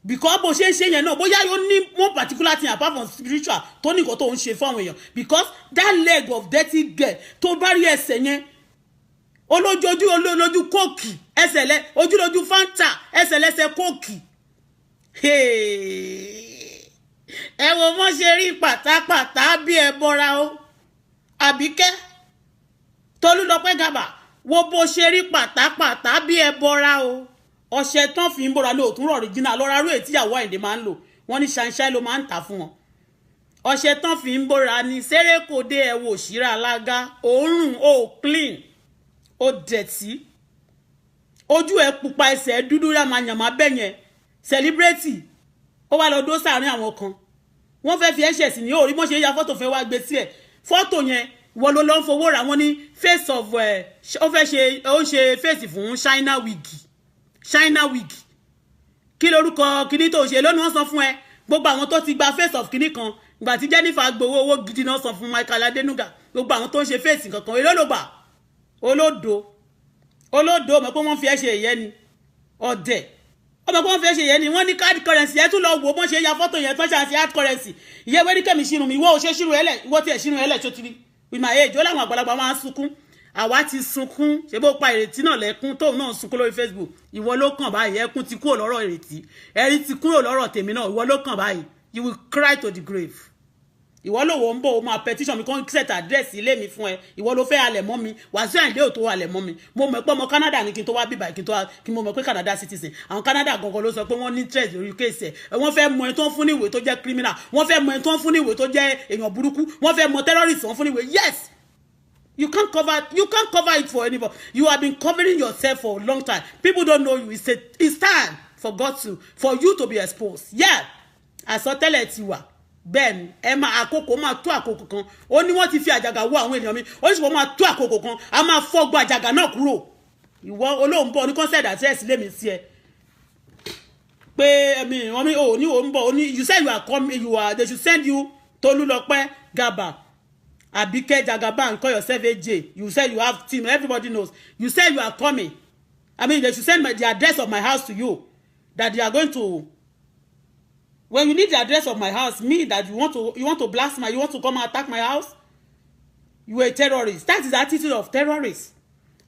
because bó ṣe ń ṣe yẹn náà bóyá yóò ní one particular thing apart from spiritual tó ní nǹkan tó ń ṣe fún àwọn èèyàn because that leg of dirty girl tó bá rí ẹsẹ̀ yẹn olójú kóòkì ẹsẹ̀lẹ̀ ojúlójú Fanta ẹsẹ̀lẹsẹ̀ kóòkì ẹ wo mọ́ ṣe rí pátápátá bí ẹ bọ́ra o Àbíkẹ́ Tolúlọpẹ́ Gàbà wo bó ṣe rí pátápátá bí ẹ bọ́ra o ọṣẹ tán fi ń bọ́ra lóòtún rọ̀ original lọ́ra rú ètí ìyàwó Àyìndé máa ń lò wọ́n ní ṣàǹṣàì ló máa ń tà fún wọn ọṣẹ tán fi ń bọ́ra ní sẹ́rẹ́kòdé ẹ̀wò òṣìrà alága òórùn ó clean ó dẹ̀tí ojú ẹ pupa ẹsẹ̀ dúdú yamayama bẹ́yẹn celebrity ó wá lọ dó sáàrin àwọn kan wọ́n fẹ́ fi ẹ̀ṣẹ̀ sí ní orí mọ́ ṣe ya fọ́tò fẹ́ wá gbé sí ẹ̀ fọ́tò yẹn wọ́n ló lọ́ ń fowó ra wọ́n ní face of ó ń ṣe face fún China wig kí lórúkọ kíní tó ṣe lónìí wọ́n san fún ẹ gbogbo àwọn tó ti gba face of kíní kan ìgbà tí Jennifer gbowó owó gidi náà san fún Michael Adenuga gbogbo àwọn tó ń ṣe face kankan olólùgbà olódo mọ̀ pé wọ́n fi ẹ́ ṣe ìyẹn ni ọ̀dẹ̀ ọmọ pé wọ́n fi ẹ́ ṣe ìyẹn ni wọ́n ní card currency ẹ tún lọ wò bọ́n ṣe ya fọ́tò yẹn tó ṣe àti hard currency ìyẹn wẹ́rí kẹ́mi ṣírun mi ìwọ ò ṣe ṣírun ẹlẹ̀ ìwọ tí ẹ̀ ṣírun ẹlẹ̀ tó ti rí with my age ó láwọn àgbàlagbà máa ń sunkún àwa ti sunkún ṣe bó pa ìrètí náà lẹ́kún tóun náà sunkún lórí Facebook ìwọ ló kàn báyìí ẹkún ti kúrò lọ́rọ̀ ìrètí ẹ̀rí ti kúrò lọ́rọ̀ tèmi náà ìwọ ló kàn báyìí you will cry to the grave ìwọ ló wò ń bọ̀ ó máa petition mi kàn set address ilé mi fún ẹ ìwọ ló fẹ́ halẹ̀ mọ́ mi Wàsíù Àyìndé ò tó halẹ̀ mọ́ mi mo mọ̀ pé ọmọ Canada ní kí n tó wá bíbá kí mo mọ̀ pé Canada citizen àwọn Canada gangan ló sọ pé wọ́n ní interest lórí kéèsì ẹ̀ wọ́n fẹ́ mọ ẹni tó ń fún ní ìwé tó jẹ́ criminal wọ́n fẹ́ mọ ẹni tó ń fún ní ìwé tó jẹ́ èèyàn burúkú wọ́n fẹ́ mọ terrorist wọ́n fún ní ìwé yes you can't cover it for anybody you have been covering yourself for a long time people don't know you it's time for you to be exposed yeah àsọtẹ́lẹ̀ ti wà bẹ́ẹ̀ni ẹ máa àkókò máa tó àkókò kan ó ní wọ́n ti fi àjàgà wọ àwọn ènìyàn mi ó sì wọ́n máa tó àkókò kan a máa fọ́gbọ́ àjàgà náà kúrò ìwọ olóńbọ̀ ní concert àtẹ́ẹ̀sì lèmi sí ẹ pé wọ́n mi ò ní òun bọ̀ ó ní you said you are coming they should send you Tolúlọpẹ́ Gàbà Àbíkẹ́ Jagaban call yourself AJ you said you have team everybody knows you said you are coming they should send the address of my house to you that they are going to. When you need the address of my house, me that you want to blast you want to come and attack my house? You are a terrorist. That is the attitude of terrorists.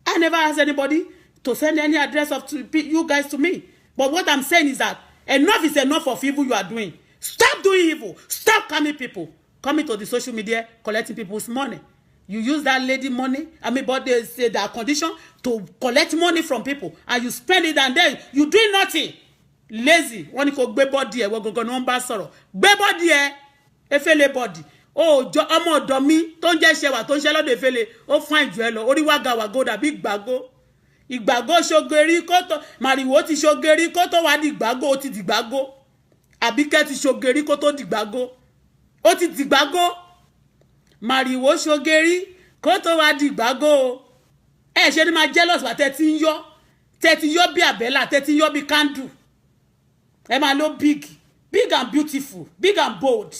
I never asked anybody to send any address of you guys to me. But what I'm saying is that enough is enough of evil you are doing. Stop doing evil. Stop coming people. Coming to the social media, collecting people's money. You use that lady money, but they say their condition to collect money from people. And you spend it and then you do nothing. Lazy. Wọ́n ní kó gbé body ẹ̀ wọ́n no bá sọ̀rọ̀. Gbé body ẹ̀. Efele body. Oh, ọmọ ọ̀dọ̀ mi tó ń jẹ́ ṣẹwà tó ń ṣe lọ́dọ̀ Efele. Ó fine jù ẹ lọ. Orí wàgàwàgò dàbí ìgbàgbó. Ìgbàgbó ṣogeri kó tó màrìwò ti ṣogeri kó tó wá di ìgbàgbó ó ti di ìgbàgbó. Àbíkẹ́ ti ṣogeri kó tó di ìgbàgbó. Ó ti di ìgbàgbó. Màrìwò ṣogeri kó tó wá di ìgbàgbó. Ẹ ṣe ni máa jealous wá tẹ́ ti ń yọ bí àbẹ́là tẹ́ ti ń yọ bí candle. Ẹ máa lo big and beautiful, big and bold.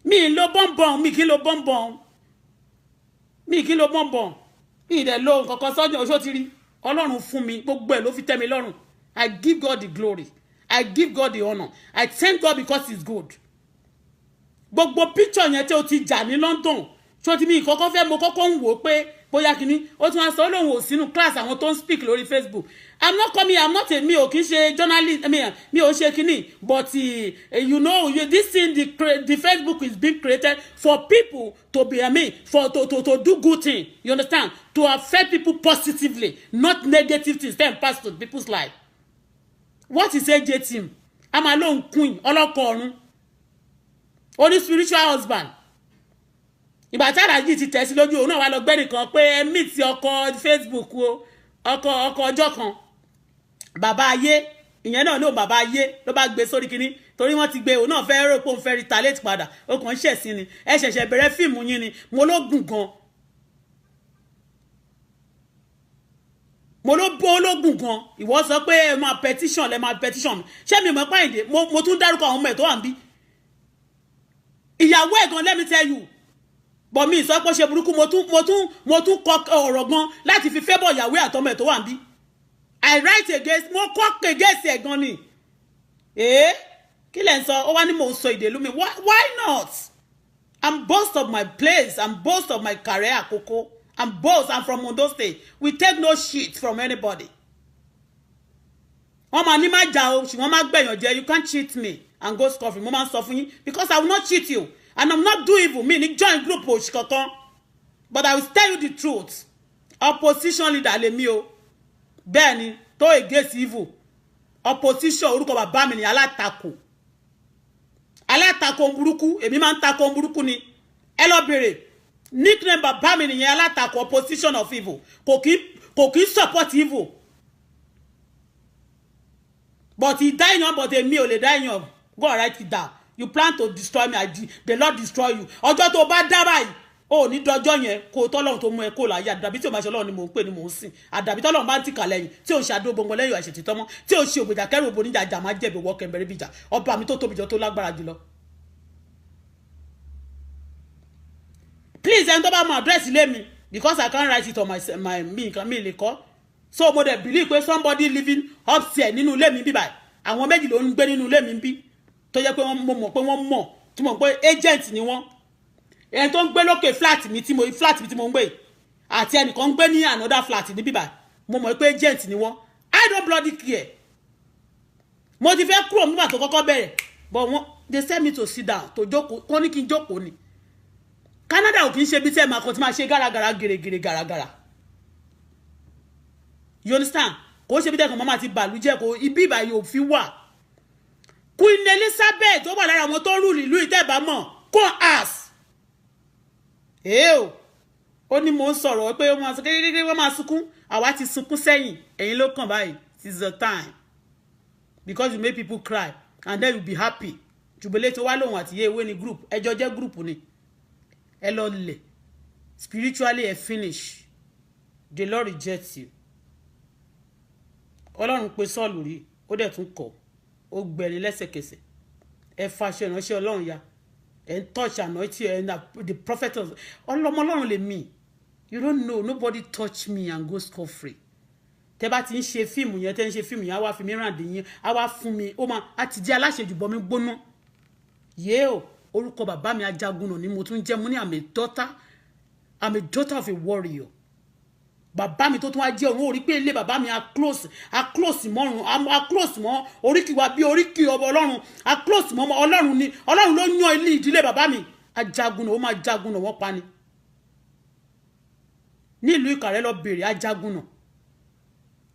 Mi lo bonbon, mi kí lo bonbon. Mi kí lo bonbon. Mi dẹ̀ lo nǹkan sọ́jọ́ oṣó ti rí. Ọlọ́run fún mi, gbogbo ẹ̀ ló fi tẹ́ mi lọ́rùn. I give God the glory. I give God the honor. I thank God because he's good. Gbogbo picture yẹn tí ó ti jà ní London. Ṣó ti mi kọ́kọ́ fẹ́ mo kọ́kọ́ ń wò pé bóyá kíní ó tún wá sọ lóhùn ò sínú class àwọn tó ń speak lórí Facebook. I'm not coming, I'm not a mi ò kì í ṣe journalist, mi ò ṣe kíní, but you know, this thing, the Facebook is being created for people to be, to do good thing, you understand? To affect people positively, not negative things, then pass to people's life. What is AJ team? I'm alone queen, ọlọ́kọ̀ọ̀run. Only spiritual husband. Ìgbà tí àràjì ti tẹ̀ sí lójú òun náà wá lọ gbẹ́nì kan pé ẹ meet ọkọ Facebook o ọkọ ọjọ́ kan bàbá ayé ìyẹn náà ló bàbá ayé ló bá gbé sórí kinní torí wọ́n ti gbé òun náà fẹ́ rò pé òun fẹ́ retaliate padà ó kàn ń ṣẹ̀sín ni ẹ ṣẹ̀ṣẹ̀ bẹ̀rẹ̀ fíìmù yín ni mo ló gùn gan ìwọ sọ pé ẹ máa petition ṣé mi mọ̀ páyìndé mo tún dárúkọ àwọn ọmọ ẹ̀ tó wà ń bí ìyàwó ẹ̀ gan let me tell you. But mi sọ pé ṣe burúkú mo tún kọ ọ̀rọ̀ gan láti fi favor ìyàwó àtọmọ ẹ̀ tó wà níbí. I write against mo kọ against ẹ̀ gan ni. Kí lẹ̀ ń sọ ó wá ní mò ń sọ ìdèlú mi why not? I'm boast of my place, I'm boast of my career àkókò, I'm from Ondo State. We take no shit from anybody. Wọ́n máa ní má jà o ṣùgbọ́n má gbẹ̀yàn jẹ you can't cheat me and go scoffing mo máa ń sọ fún yín because I will not cheat you. And I'm not doing evil. Me, join group kankan. But I will tell you the truth. Opposition leader lèmi o. Bẹ́ẹ̀ni, tó against evil. Opposition orúkọ bàbá mi ni alátakò. Alátakò burúkú, èmi máa ń takò burúkú ni. Ẹ lọ bèrè. Nickname bàbá mi nìyẹn alátakò opposition of evil. Kò kí support evil. But he die young, but èmi ò lè die young. Go write it down. You plan to destroy me, the Lord destroy you. Ọjọ́ tó bá dá báyìí, ó ní dọjọ́ yẹn kó tọ́lọ́run tó mú ẹ kó láyé àdàbí tí ò máa ṣe Ọlọ́run ni mò ń pè ní mò ń sìn. Àdàbí tọ́lọ́run bá ń tìkà lẹ́yìn tí ò ń ṣàdó gbogbo lẹ́yìn àṣetì tọ́mọ́ tí ò ṣe ògbèjà kẹ́rù òbò níjà àjà máa jẹ̀bi wọ́ kẹ̀mbẹ̀rẹ̀ bìjà ọba mi tó tóbi jọ tó lágbára jùlọ. Please ẹni tó bá mọ àdírẹ́sì ilé mi because I can't write it on my mi lè kọ́. So mo dẹ̀ believe pé somebody living upstairs nínú ilé mi bíbáyìí àwọn méjì ló ń gbé nínú ilé mi bí tó jẹ́ pé mo mọ̀ pé wọ́n mọ̀ tí mo mọ̀ pé agent ni wọ́n ẹni tó ń gbé lókè flat mi tí mo ń gbé àti ẹnìkan ń gbé ní another flat ní bíbá mo mọ̀ pé agent ni wọ́n I don't bloody care mo ti fẹ́ kúrò nígbà tó kọ́kọ́ bẹ̀rẹ̀ but they send me to sit down to jókòó wọ́n ní kí n jókòó ni Canada ò kì í ṣe bí tẹ́ máa kàn tí máa ṣe gàràgàrà gèrègèrè gàràgàrà you understand kò ṣe bí tẹ́ kàn máa ti bàlújẹ́ kò ibi ìbàyè òfin wà Queen Elizabeth ó wà lára àwọn tó rúlì ìlú ìtẹ́bà mọ̀ kó ass. Ó ní mò ń sọ̀rọ̀ pé wọ́n máa sọ kékeré wọ́n máa sunkún àwa ti sunkún sẹ́yìn ẹ̀yin ló kàn báyìí it's the time because you make people cry and then you be happy jubilate tó wá lóhun àti iye ìwé ní group ẹjọ́ jẹ́ group ni ẹ lọ lẹ̀ spiritually ẹ finish the Lord rejects you. Ọlọ́run pe Sọ́ọ̀lù rí ó dẹ̀ tún kọ̀ ó gbẹ̀rin lẹ́sẹ̀kẹsẹ̀ ẹ fàṣẹ ìránṣẹ́ Ọlọ́run ya ẹ ń touch anointing ẹ the prophet of Ọlọ́run lè mí you don't know nobody touch me and go scot free tẹ́ bá ti ń ṣe fíìmù yẹn tẹ́ ń ṣe fíìmù yẹn á wá fi mí ràn dín yín á wá fún mi ó máa á ti di aláṣejù bọ́ mi gbóná yé o orúkọ bàbá mi Ajagunna ni mo tún jẹ́ mo ní I'm a daughter of a warrior. Bàbá mi tó tún wá jẹ́ òun orí pé ilé bàbá mi a close mọ́run a close mọ́ oríkì wa bí oríkì ọba Ọlọ́run a close mọ́ Ọlọ́run ni Ọlọ́run ló yàn ilé ìdílé bàbá mi Ajagunna ó máa Jagunna wọ́n pa ni nílùú Ìkàrẹ́ lọ bèrè Ajagunna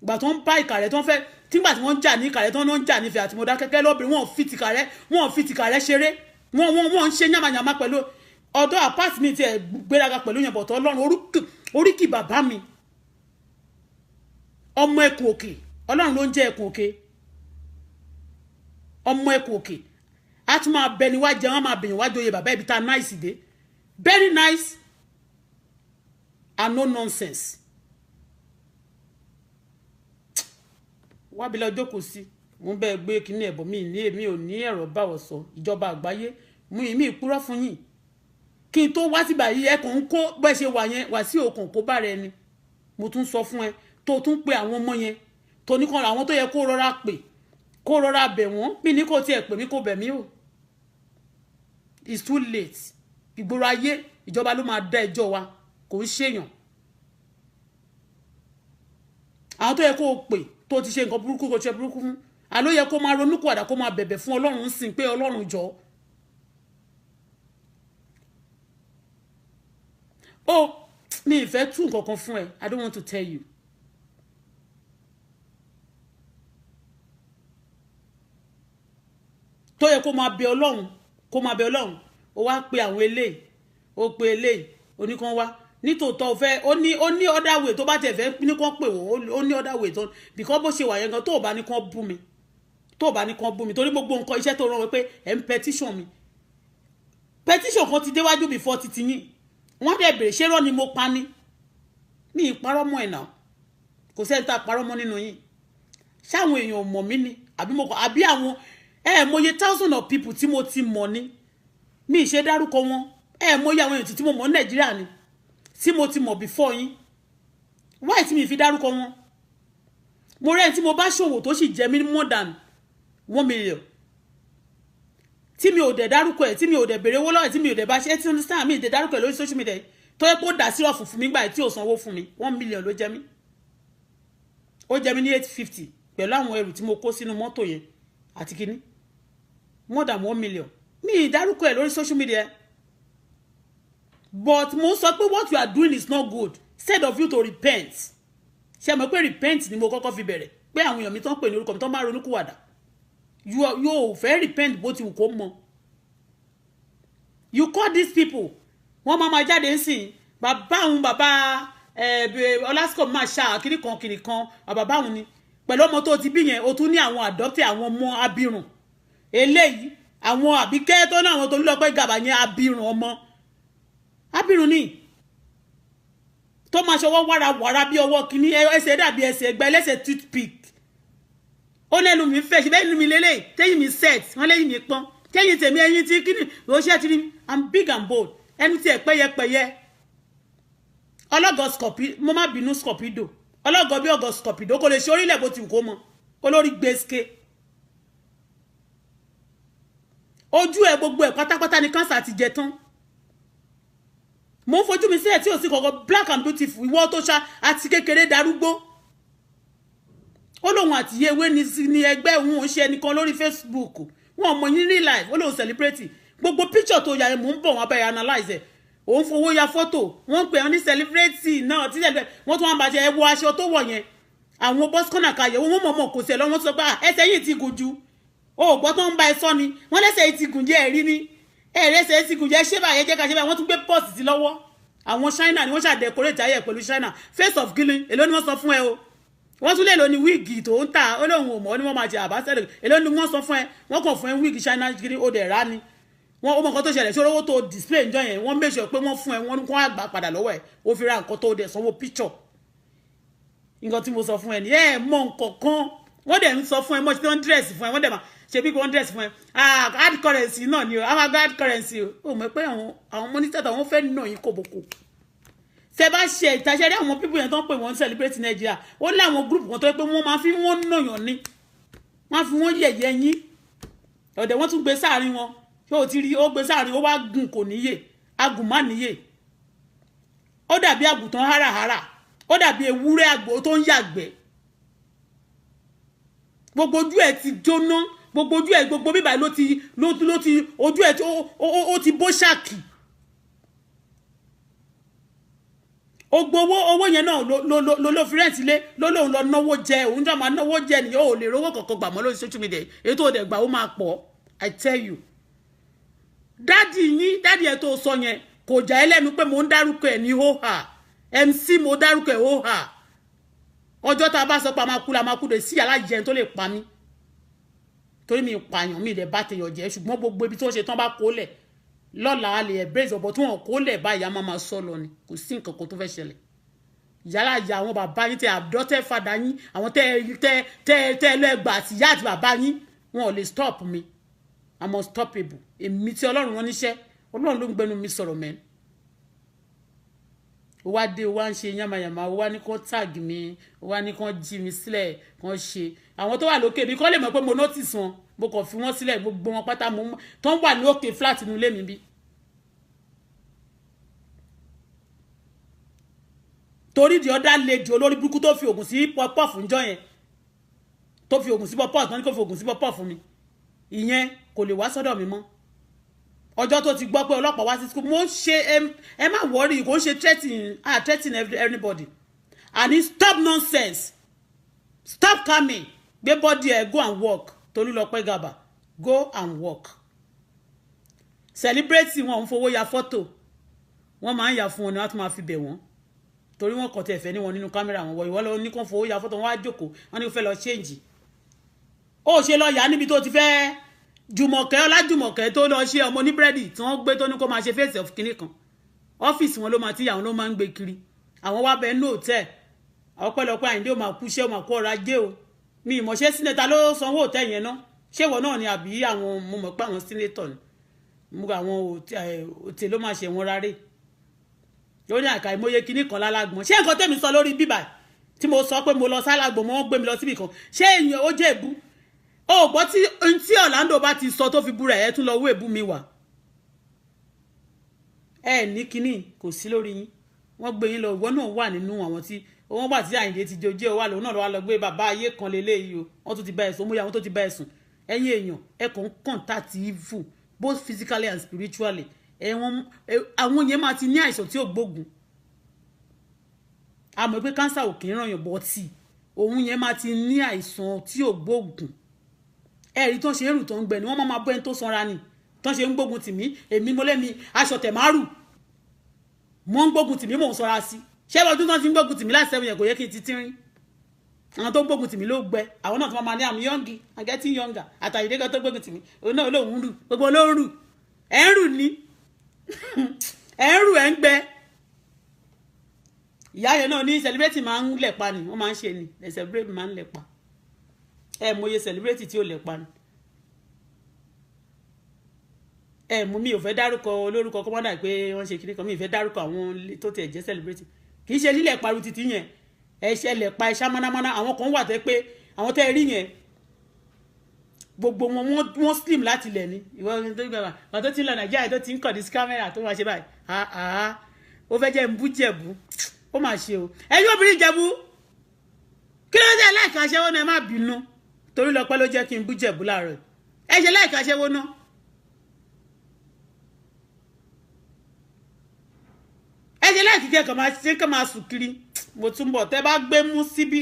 ìgbà tó ń bá Ìkàrẹ́ tó ń fẹ́ tígbà tí wọ́n ń jà ní Ìkàrẹ́ tó ń jà nífẹ̀ẹ́ àti Mọdákẹ́kẹ́ lọ́bìnrin wọ́n fi tìkàrẹ́ ṣeré wọ́n ń ṣe yàmàyàmà pẹ̀lú ọ̀dọ́ apart mi ti ẹ̀ gbéraga pẹ̀lú yẹn bọ̀tọ̀ Ọlọ́run oríkì bàbá mi ọmọ Ẹkùn Òkè Ọlọ́run ló ń jẹ́ Ẹkùn Òkè ọmọ Ẹkùn Òkè a tún máa bẹ níwájú wọn máa bẹ̀yìn wájú oyè bàbá ibi tá nice dé very nice and no nonsense wá bí lọ́jọ́ kò sí mo bẹ́ẹ̀ gbé kíní ẹ̀bọ̀ mi ò ní ẹ̀rọ báwọ̀ sọ ìjọba àgbáyé mi ìpúrọ́ fún yín kí n tó wá síbà yìí ẹkùn ń kó bẹ́ẹ̀ ṣe wà yẹn wà sí òkun kó bá rẹ ni mo tún sọ fún ẹ tó tún pe àwọn ọmọ yẹn tó ní kan àwọn tó yẹ kó rọra pè kó rọra bẹ̀ wọ́n bí ní kò tiẹ̀ pè mí kò bẹ̀ mí o it's too late ìgboro ayé ìjọba ló máa dá ẹjọ́ wa kò ń ṣèyàn àwọn tó yẹ kó pè tó ti ṣe nǹkan burúkú kò ṣe burúkú fún àló yẹ kó máa ronú kúwàdà kó máa bẹ̀bẹ̀ fún Ọlọ́run sìn pé Ọlọ́run jọ mi ìfẹ́ tú nǹkan kan fún ẹ I don't want to tell you tó yẹ kó máa bẹ Ọlọ́run ó wá pe àwọn eléyìí ó pe eléyìí oníkan wá nítòótọ́ ó fẹ́ ó ní other way tó bá tẹ̀ fẹ́ ní kán pè wọ́n ó ní other way tó because bó ṣe wà yẹn gan tó bá ní kán bú mi torí gbogbo nǹkan iṣẹ́ tó rán wọn pé ẹ̀ ń petition kan ti déwájú before titi yín wọ́n dẹ̀ bèrè ṣé rọ́ ni mo pa ni mi ìparọ́ mọ́ ẹ̀ náà kò sẹ́ni tá a parọ́ mọ́ nínú yín ṣáwọn èèyàn ò mọ̀ mí ni àbí àwọn mọye thousand of people tí mo ti mọ̀ ni mi ì ṣe dárúkọ wọn mọye àwọn èèyàn tí mo mọ̀ ní Nàìjíríà ni tí mo ti mọ̀ before yín why tí mi fi dárúkọ wọn mo rẹ́ tí mo bá ṣòwò tó sì jẹ́ mi more than 1 million tí mi ò dẹ̀ dárúkọ ẹ̀ tí mi ò dẹ̀ béèrè owó lọ́wọ́ tí mi ò dẹ̀ bá ṣe tí ó ń sáà mi ì dẹ̀ dárúkọ ẹ̀ lórí social media tó yẹ kó dà sírọ̀fù fún mi gbà tí ò sanwó fún mi 1 million ló jẹ mí ó jẹ mí ní 850 pẹ̀lú àwọn ẹrù tí mo kó sínú mọ́tò yẹn àti kíní more than 1 million mi ì dárúkọ ẹ̀ lórí social media but mo sọ pé what you are doing is not good instead of you to repent ṣe mọ̀ pé repent ni mo kọ́kọ́ fi bẹ̀rẹ̀ pé àwọn èèyàn mi tán pè ní orúkọ mi tán máa ronúkúwàdà yóò fẹ́ repent bó ti wù kó mọ you call these people wọ́n máa jáde ń sìn bàbá àwọn bàbá ọlásìkò máa ṣá kiri kan bàbá àwọn ni pẹ̀lú ọmọ tó ti bí yẹn o tún ní àwọn adopted àwọn ọmọ abirùn eléyìí àwọn àbíkẹ́ tó ní àwọn tó lọ pé gàbà yẹn abirùn ni tó máa ṣọwọ́ wàrà bí ọwọ́ kìíní ẹsẹ̀ dàbí ẹsẹ̀ ẹgbẹ́ ẹlẹ́sẹ̀ toothpick ó lẹ́nu mi fẹ́ ṣe bẹ́ẹ̀ nínú mi lélẹ̀ tẹ́yìn mi set wọ́n lẹ́yìn mi pọ́n tẹ́yìn tèmi ẹyin tí kíni ránṣẹ́ ti rí I'm big and bold ẹnu tí ẹ̀ pẹ́yẹpẹ́yẹ ọlọ́gọ̀ scorpido mo má bínú scorpido ọlọ́gọ̀ bí ọgọ̀ scorpido kò lè ṣe orílẹ̀ bó ti wù kó mọ olórí gbèsè ojú ẹ̀ gbogbo ẹ̀ pátápátá ni kánsà ti jẹ tán mo ń fojú mi sí ẹ̀ tí ò sí kọ̀ọ̀kan black and beautiful ìwọ tó ṣá àti kékeré darúgbó ó lóun àti yewé ní ẹgbẹ́ òun ò ṣe ẹnìkan lórí Facebook wọn mọ̀ ní real life ó lóun celebrate gbogbo picture tó yà mò ń bọ̀ wọn abẹ́rẹ́ analyze ẹ̀ òun fowó ya fọ́tò wọ́n pè wọ́n ní celebrate náà tí wọ́n tún wọ́n bàjẹ́ ẹ wo aṣọ tó wọ̀ yẹn àwọn bọ́sikọ́nà kàyẹ̀ wọ́n mọ̀ kò sí ẹ̀ lọ́wọ́ sọ pé ẹsẹ̀ yìí ti gùn ju o gbọ́ tó ń bá ẹ sọ ni wọ́n lẹ́sẹ̀ yìí ti gùn jẹ́ ẹ̀rí ni ẹ̀rẹ́sẹ̀ yìí ti gùn jẹ́ ṣé báyẹn jẹ́ ká ṣe báyẹn wọ́n tún gbé pọ́ọ̀sì sí lọ́wọ́ àwọn China ni wọ́n ṣàdẹ̀kọ́rẹ́tì ayẹ̀ pẹ̀lú China face of killing èló ni wọ́n sọ fún ẹ o wọ́n tún lè lò ní wíìgì tó ń tà ó lóun ò mọ̀ ní wọ́n máa jẹ àbáṣẹ́lẹ̀ èló ni wọ́n sọ fún ẹ wọ́n kàn fún ẹ wíìgì China kiri ó dẹ̀ rà ni wọ́n ó mọ̀ nǹkan tó ṣẹlẹ̀ ṣòro owó tó display ńjọ́ yẹn wọ́n make sure pé wọ́n fún ẹ wọ́n kó àgbà padà lọ́wọ́ ẹ̀ ó fi ra nǹkan tó dẹ̀ sanwó picture nǹkan tí mo sọ fún ẹ ní ẹ mọ nǹkan kan wọ́n dẹ̀ ń sọ fún ẹ mọ́ ṣe wọ́n dress fún ẹ wọ́n dẹ̀ máa ṣe bí wọ́n dress fún ẹ hard currency náà ni o àwọn hard currency o mọ̀ pé àwọn monitor àwọn fẹ́ nà yín kòbókò ṣe bá ṣe ìtaṣẹ́ rí àwọn pípọ̀ yẹn tó ń pè wọ́n celebrate Nigeria ó láwọn group kan tó yẹ pé wọ́n máa fi wọ́n nàyàn ní wọ́n fi wọ́n yẹ̀yẹ́ yín ọ̀dẹ̀ wọ́n tún gbé sáàrin wọn ṣé o ti rí ó gbé sáàrin ó wá gùn kò níyè agùn má níyè ó dàbí àgùntàn háràhárà ó dàbí ewúrẹ́ àgbò tó ń yàgbẹ́ gbogbo ojú ẹ̀ ti jóná gbogbo ojú ẹ̀ gbogbo bíbá ló ti ojú ẹ̀ ó ti bó ṣáàkì ó gbowó owó yẹn náà ló fi rẹ́ǹtì lé lóun lọ náwó jẹ òun jọ máa náwó jẹ nìyẹn ò lè rówó kankan gbà mọ́ lórí social media èyí tó dẹ̀ gbà ó máa pọ̀ I tell you dádì ẹ̀ tó sọ yẹn kò já ẹ lẹ́nu pé mo ń dárúkọ ẹ̀ ní hóhà MC mo dárúkọ ẹ̀ hóhà ọjọ́ tá a bá sọ pé a máa kú dé sí alájẹun tó lè pa mí torí mi pààyàn mi dẹ̀ bá tèèyàn jẹ́ ṣùgbọ́n gbogbo ibi tí wọ́n ṣe tán bá kó lẹ̀ lọ́la a lè ẹ̀bẹ́rẹ́ ọ̀bọ̀ tí wọ́n kó lẹ̀ báyìí a máa sọ lọ ni kò sí nǹkan kan tó fẹ́ ṣẹlẹ̀ yálà ya àwọn bàbá yín tẹ àdọ́tẹ́ fàdá yín àwọn tẹ́ lẹ́gbà àti ìyá àti bàbá yín wọn ò lè stop mi I'm unstoppable èmi tí ọlọ́run rán níṣẹ́ ọlọ́run ló ń gbẹnu mi sọ̀rọ̀ mẹ́rin ó wá dé ó wá ń ṣe yánmayàmá ó wá ní kán tag mi ó wá ní kán jí mi sílẹ̀ kán ṣe àwọn tó wà lókè mi kán lè mọ̀ pé mo notice wọn mo kàn fi wọ́n sílẹ̀ gbogbo wọn pátá mo tó ń wà ní òkè flat inú ilé mi bí. torí di ọ̀dà lejò olórí burúkú tó fi oògùn sí pọ́pọ́ fún jọ yẹn tó fi oògùn sí pọ́pọ́ tó ní kó fi oògùn sí pọ́pọ́ fún mi ìyẹn kò lè wá sọ́dọ̀ mi mọ́ ọjọ́ tó ti gbọ́ pé ọlọ́pàá wá sí school mo ń ṣe ẹ má worry kò ń ṣe threatening everybody and stop nonsense stop coming gbé body ẹ go and work Tolúlọpẹ́ Gàbà go and work celebrate wọn ń fowó ya fọ́tò wọ́n máa ń yà fún wọn ni wọ́n tún máa fi bẹ̀ wọ́n torí wọ́n kàn tẹ̀ fẹ́ ní wọn nínú kámẹ́rà wọn wọ ìwọ lọ ní kàn fowó ya fọ́tò wọn wá jókòó wọn ní kó fẹ́ lọ change ó ṣe lọ yà níbi tó ti fẹ́ Jùmọ̀kẹ́ Ọlájùmọ̀kẹ́ tó lọ ṣe ọmọ ní búrẹ́dì tí wọ́n gbé tó ní kó máa ṣe face of kinní kan ọ́fíìsì wọn ló máa ti àwọn ló máa ń gbé kiri àwọn wá bẹ ní hòtẹ́ẹ̀ ọpẹ́lọpẹ́ Àyìndé ò máa kú ṣé ò máa kú ọrọ̀ ajé o mi ìmọ̀ ṣé sínétà ló sanwó hòtẹ́ẹ̀ yẹn náà ṣé ìwọ náà ni àbí àwọn mo mọ̀ pé àwọn sínétọ̀ ni mo gba àwọn òtẹ́ ló máa ṣe wọn rárẹ̀ yóò ní àkà ìmọye kinní kan lálágbọ̀n ṣé nǹkan tẹ́mi sọ lórí bíbà tí mo sọ pé mo lọ sálágbọ̀n mo wọ́n gbé mi lọ síbì kan ṣé èèyàn ó jẹ́ èbú ó gbọ́ tí Orlando bá ti sọ tó fi búra ẹ̀ tún lọ wó èbú mi wà ẹ ní kinní kò sí lórí yín wọ́n gbé yín lọ ìwọ náà wà nínú àwọn tí wọ́n gbà tí Àyìndé ti jojé wà lòun náà lọ́wọ́ lọ gbé bàbá ayé kan lélẹ́yìí o wọ́n tún ti bá ẹ̀sùn múyà wọ́n tó ti bá ẹ̀sùn ẹ̀yin èèyàn ẹ kàn ń contact evil both physically and spiritually àwọn yẹn máa ti ní àìsàn tí ò gbógun àmọ́ pé cancer ò kì í ràn yàn bọ́ tì òun yẹn máa ti ní àìsàn tí ò gbógun ẹ̀rí tó ṣe èrù tó ń gbẹ ni wọ́n máa bọ́ ẹni tó sanra ni tó ṣe ń gbógun tì mí èmi mo lẹ́mi aṣọ tẹ̀ márù mo ń gbógun tì mí mò ń sọra sí ṣé ọdún tó ti ń gbógun tì mí láti sẹ́wọ̀n yẹn kò yẹ kí n ti tírín àwọn tó ń gbógun tì mí ló gbẹ àwọn náà tó máa ní I'm young I'm getting younger àtàyèdè kan tó gbógun tì mí òun náà lòun rù gbogbo ló ń rù ẹ̀ ń rù ni ẹ̀ ń rù ẹ̀ ń gbẹ ìyá yẹn náà ní celebrate máa ń lẹ̀pa ni wọ́n máa ń ṣe ni celebrate máa ń lẹ̀pa mọye celebrate tí ó lẹ̀pa ni mú mi ò fẹ́ dárúkọ olórúkọ kọ́mọ́dà pé wọ́n ṣe kiri kan mi ò fẹ́ dárúkọ àwọn tó tẹ̀ jẹ́ celebrate kì í ṣe lílẹ̀ paru títí yẹn ẹ̀ṣẹ̀ lẹ̀pa ẹ̀ṣá mánámáná àwọn kan wà tẹ́ pé àwọn tẹ́ rí yẹn gbogbo wọn slim láti lẹ̀ ní ìwọ tó gbà wà tó ti ń lọ Nàìjíríà tó ti ń kọ̀ ní kámẹ́rà tó máa ṣe báyìí ó fẹ́ jẹ́ ń bú jẹ̀bú ó máa ṣe o ẹ̀yin obìnrin jẹ̀bú kí ló dé láìka aṣẹ́wó náà ẹ má bínú torí lọ́pẹ́ ló jẹ́ kí n bú jẹ̀bú láàárọ̀ ẹ ṣe láìka aṣẹ́wó náà ẹ ṣe láìkí kẹ́kọ̀ọ́ máa ṣe kẹ́ máa sùn kiri mo tún bọ̀ tẹ́ bá gbé mú síbí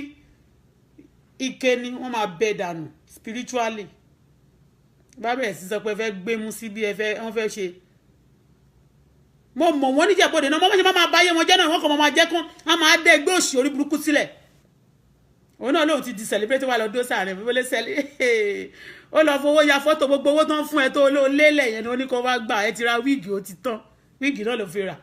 ike ni wọ́n máa bẹ dànù spiritually bá bẹ̀rẹ̀ sí sọ pé ẹ fẹ́ gbé mú síbí wọ́n fẹ́ ṣe mo mọ̀ wọ́n níjẹ̀bọ̀dẹ̀ náà mọ́mọ́ṣe máa báyé wọn jẹ́ náà wọ́n kàn máa jẹ́ kán á máa dẹ́ ẹgbẹ́ òṣì orí burúkú sílẹ̀ òun náà lóun ti di celebrate wà lọ́dún sàárẹ̀ fún wọlé sẹ́lẹ̀ ó lọ fowó ya fọ́tò gbogbo owó tán fún ẹ tó ló lélẹ̀ yẹn ni ó ní kó wá gbà ẹ ti ra wíìgì ó ti tán wíìgì náà ló fi rà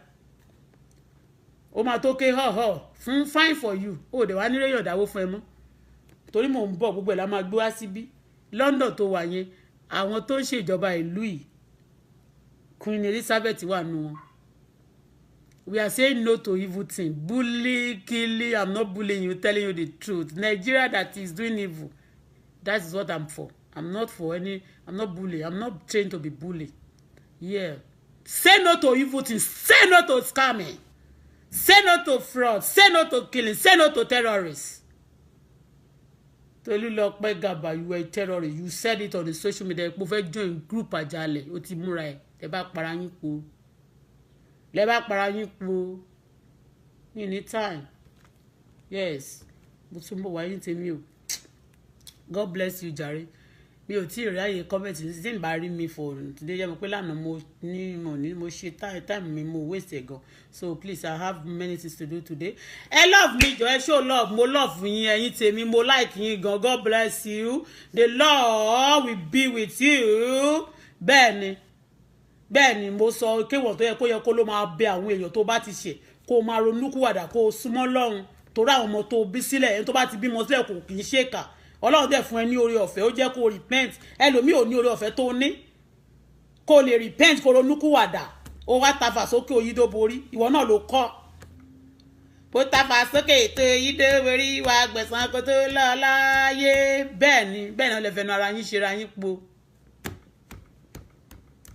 ó máa tó ké họ̀ fún fine for you ó dẹ̀ wá nírèyàn dáwó fún ẹ mọ́ torí mò ń bọ̀ gbogbo ẹ̀ la máa gbé wá síbí London tó wà yẹn àwọn tó ń ṣèjọba ìlú yìí Queen Elizabeth wà nù wọn. We are saying no to evil thing. Bully, killing. I'm not bullying you, telling you the truth. Nigeria that is doing evil. That is what I'm for. I'm not bullying. I'm not trained to be bullied. Yeah. Say no to evil things. Say no to scamming. Say no to fraud. Say no to killing. Say no to terrorists. Tolulope Gaba, you were a terrorist. You said it on the social media. Mo fẹ́ join group àjálẹ̀. Ó ti múra ẹ̀. Lẹ bá para yín po. Lẹ bá para yín po. You need time. Yes. Mo tún bọ̀ wáyé tèmi o. God bless you, jàre. Mi ò tí ì ráyè comment tí n bá rí mi for today jẹ́ mo pé lánàá mo ṣe time mi mo waste gan. So please, I have many things to do today. Ẹ love me jọ, ẹ show love, mo love yín ẹ̀yin tèmi, mo like yín gan. God bless you. The Lord will be with you. Bẹ́ẹ̀ni mo sọ kéwọ̀n tó yẹ kó ló máa bẹ àwọn èèyàn tó bá ti ṣe kó máa ronúkúwàdà kó súnmọ́ Ọlọ́run torí àwọn ọmọ tó bí sílẹ̀ ẹni tó bá ti bímọ sílẹ̀ kò kì í ṣèkà. Ọlọ́run dẹ̀ fún ẹ ní oore ọ̀fẹ́ ó jẹ́ kó repent. Ẹlòmíì ò ní oore ọ̀fẹ́ tó ní kó lè repent kó ronúkúwàdà ó wá tafà sókè òyìnbó borí ìwọ náà ló kọ́ bó tafà sókè ètò òyìnbó borí wà gbẹ̀san kó tó lọ láyé. bẹ́ẹ̀ náà lè fẹnu ara yín ṣe ra yín po.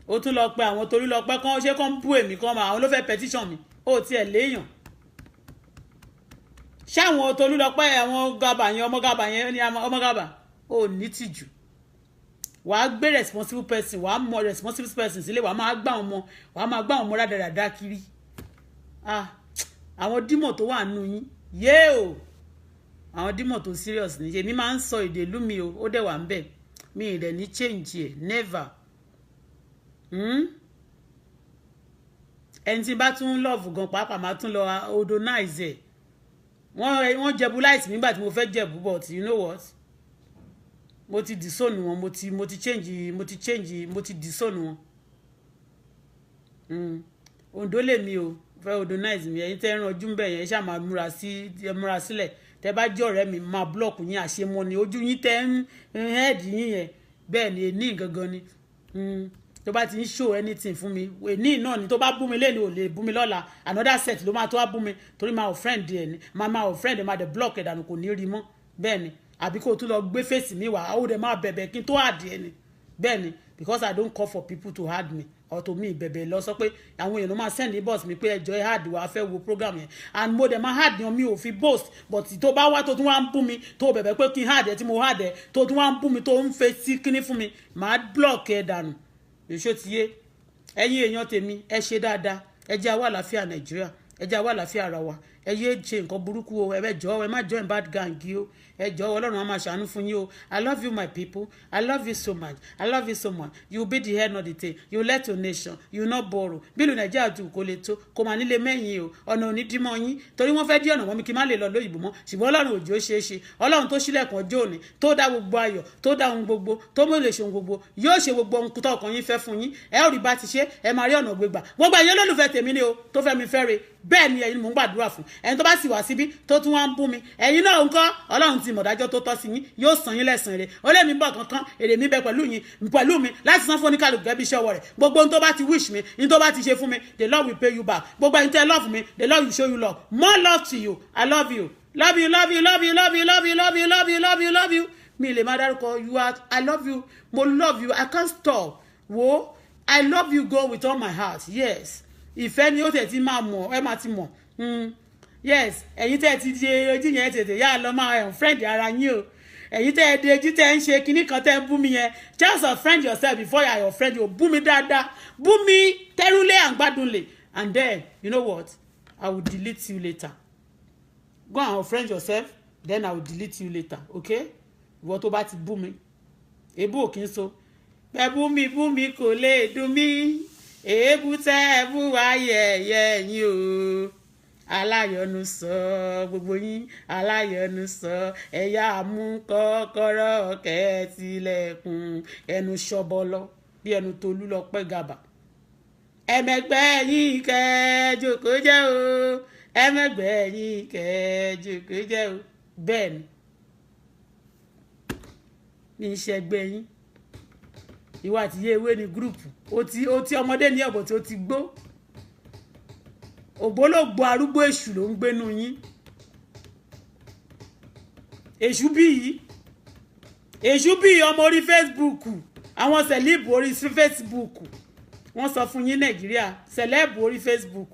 ó tún lọ pé àwọn torí lọ pé kán ṣé kán bú èmi kán máa àwọn ló fẹ́ petition mi ó tiẹ̀ léèyàn. ṣáwọn Tolúlọpẹ́ àwọn Gàbà yẹn ọmọ Gàbà yẹn ní ọmọ Gàbà ò ní tìjú. Wàá gbé responsible person wàá mọ responsible person sílé wàá máa gbá wọn mọ rádaràdá kiri. Àwọn dímọ̀ tó wà nù yín o àwọn dímọ̀ tó serious ní èmi máa ń sọ èdè ìlú mi o ó dẹ̀ wà ń bẹ̀ mi ì dẹ̀ ní change ẹ̀ never. Ẹni tí bá tún love gan pàápàá máa tún lọ odonize ẹ̀. Wọ́n jẹ̀bú láìsí nígbà tí mo fẹ́ jẹ̀bú but you know what mo ti disown wọn mo ti disown wọn. Ondo lè mi o fẹ́ odonize mi ẹ̀yin tẹ́ ń ranjú ń bẹ̀ yẹn ṣáà máa múra sílẹ̀ tẹ́ bá jẹ́ ọ̀rẹ́ mi máa block yín àṣemọ́ ni ojú yín tẹ́ ń head yín yẹn bẹ́ẹ̀ ni èní gangan ni. Tó bá ti ń show anything fún mi èní náà ni tó bá bú mi lẹ́nu ò lè bú mi lọ́la another set ló máa tó wá bú mi torí máa ò friend ẹ̀ ni máa ò friend ẹ̀ máa dẹ̀ block ẹ̀ dànù kò ní rí mọ́ bẹ́ẹ̀ ni àbí kó tún lọ gbé fèsì mi wá ó dẹ̀ máa bẹ̀bẹ̀ kí n tó hard ẹ̀ ni bẹ́ẹ̀ ni because I don't call for people to hard me or to me bẹ̀bẹ̀ lọ sọ pé àwọn èèyàn ló máa send boss mi pé ẹjọ́ ẹ hard wá fẹ́ wo program yẹn and mo dẹ̀ máa hard yan mi ò fi boast but tó bá wá tó tún wá ń bú mi tó bẹ̀bẹ̀ pé kí n hard ẹ tí mo hard ẹ tó tún wá ń bú mi tó ń fẹ́ sí kíní fún mi máa block ẹ dànù èso ti yé ẹ̀yin èèyàn tèmi ẹ ṣe dáadáa ẹ jẹ́ àwa àlàáfíà Nàìjíríà ẹ jẹ́ àwa àlàáfíà ara wa ẹ yé ṣe nǹkan burúkú o ẹ jọ̀ọ́ ẹ má join bad gang o ẹ jọ̀ọ́ Ọlọ́run á máa ṣàánú fún yín o I love you my people I love you so much I love you so much you be the head not the tail you let your nation you not borrow bílù Nàìjíríà tù kò lè tó kò máa nílé mẹ́yìn o ọ̀nà òní dímọ̀ yín torí wọ́n fẹ́ dí ọ̀nà mọ́ mi kí n má lè lọ lóyìnbó mọ́ ṣùgbọ́n Ọlọ́run òjò ṣe é ṣe Ọlọ́run tó ṣílẹ̀kùn ọjọ́ òní tó dá gbogbo ayọ̀ tó dá ohun gbogbo tó mọ̀ lè ṣe ohun gbogbo yóò ṣe gbogbo ohun tó ọkàn yín fẹ́ fún yín ẹ ò rí bá ti ṣe ẹ máa rí ọ̀nà gbégbà gbogbo ẹ̀yin olólùfẹ́ tèmi ni o tó fẹ́ mi fẹ́ re bẹ́ẹ̀ ni ẹ̀yin mò ń gbàdúrà fún ẹni tó bá sì wá síbí tó tún wá ń bú mi ẹ̀yin náà ń kọ́ Ọlọ́run ti mọ̀dájọ́ tó tọ́ sí yín yóò san yín lẹ́san rẹ̀ ó lé mi bọ̀ kankan èrè mi bẹ pẹ̀lú mi láti san fún oníkàlùkù gẹ́bí iṣẹ́ ọwọ́ rẹ̀ gbogbo ohun tó bá ti wish mi ní tó bá ti ṣe fún mi the Lord will pay you back gbogbo ẹni tẹ́ love mi the Lord will show you love more love to you I love you love you love you love you love you love you love you love you love you love you mi lè má dárúkọ you are I love you mo love you I can't stop wo I love you go with all my heart yes ìfẹ́ ni ó tẹ̀ tí máa mọ̀ ẹ máa ti mọ̀ yes ẹ̀yin tẹ́ ti di ojú yẹn tètè yá lọ máa friend ara yín o ẹ̀yin tẹ́ di ojú tẹ́ ń ṣe kinní kan tẹ́ ń bú mi yẹn just friend yourself before you are your friend o bú mi dáadáa bú mi tẹ́rúlé àgbàdúnlé and then you know what I will delete you later go and friend yourself then I will delete you later okay ìwọ tó bá ti bú mi èébú ò kí ń so bẹ́ẹ̀ bú mi kò lè dùn mí èébú tẹ́ ẹ bú wá yẹ̀yẹ́ yín o aláyọ̀nù sọ gbogbo yín aláyọ̀nù sọ ẹ̀yà mú kọ́kọ́rọ́ kẹ́tìlẹ̀kùn ẹnu ṣọ́bọ́lọ́ bí ẹnu Tolúlọpẹ́ Gàbà ẹ̀mẹ̀gbẹ́ yín kẹ́jòkó jẹ́ o ẹ̀mẹ̀gbẹ́ yín kẹ́jòkó jẹ́ o bẹ́ẹ̀ ni ní ìṣẹ́gbẹ́ yín ìwà àti iye ewé ní gúrùpù ó ti ọmọdé ní ọ̀bọ̀ tí ó ti gbó ògbólógbò arúgbó èṣù ló ń gbénu yín èṣù bí ọmọ orí Facebook àwọn sẹ̀líìbù orí Facebook wọ́n sọ fún yín Nàìjíríà celeb orí Facebook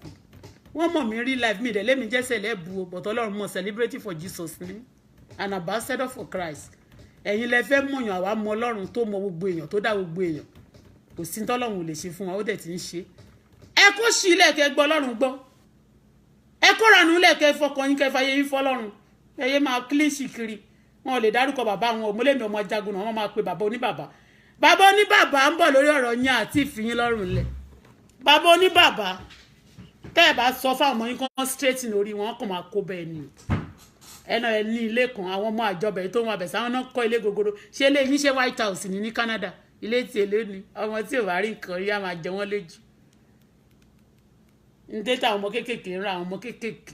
wọ́n mọ̀ mí rí live mi dẹ̀ lémi jẹ́ celeb o but Ọlọ́run mọ̀ celebrity for Jesus ni an ambassador for Christ ẹ̀yin lẹ fẹ́ mọ̀yàn àwa mọ Ọlọ́run tó mọ gbogbo èèyàn tó dá gbogbo èèyàn kò sí tọ́lọ́run ò lè ṣe fún wa ó dẹ̀ ti ń ṣe ẹ kó sí lẹ́ẹ̀kẹ́ gbọ́ Ọlọ́run gbọ́ ẹ kó ranú lẹ́ẹ̀kẹ́ fọkàn yín kẹ́ fàyè yín fọlọ́run ẹyẹ máa kílíṣì kiri wọn ò lè dárúkọ bàbá wọn òmúlẹ̀mí ọmọ jagun náà wọn máa pe bàbá oníbàbá ń bọ̀ lórí ọ̀rọ̀ yín àti ìfìyín lọ́rùn lẹ̀ bàbá oníbàbá tẹ́ ẹ bá sọ fáwọn ọmọ yín kan straight lórí wọn kàn máa kó bẹ́ẹ̀ ni ẹnà ẹ ní ilé kan àwọn ọmọ àjọbẹ̀ tó wọn àbẹ̀sẹ̀ àwọn náà kọ́ ilé gogoro ṣé ilé yín ṣe White House ní Canada ilé tí èlé ni ọmọ tí ò bá rí nǹkan rí á máa jẹ wọ́n léjù ní tẹ́tà àwọn ọmọ kéékèèké ń ra àwọn ọmọ kéékèèké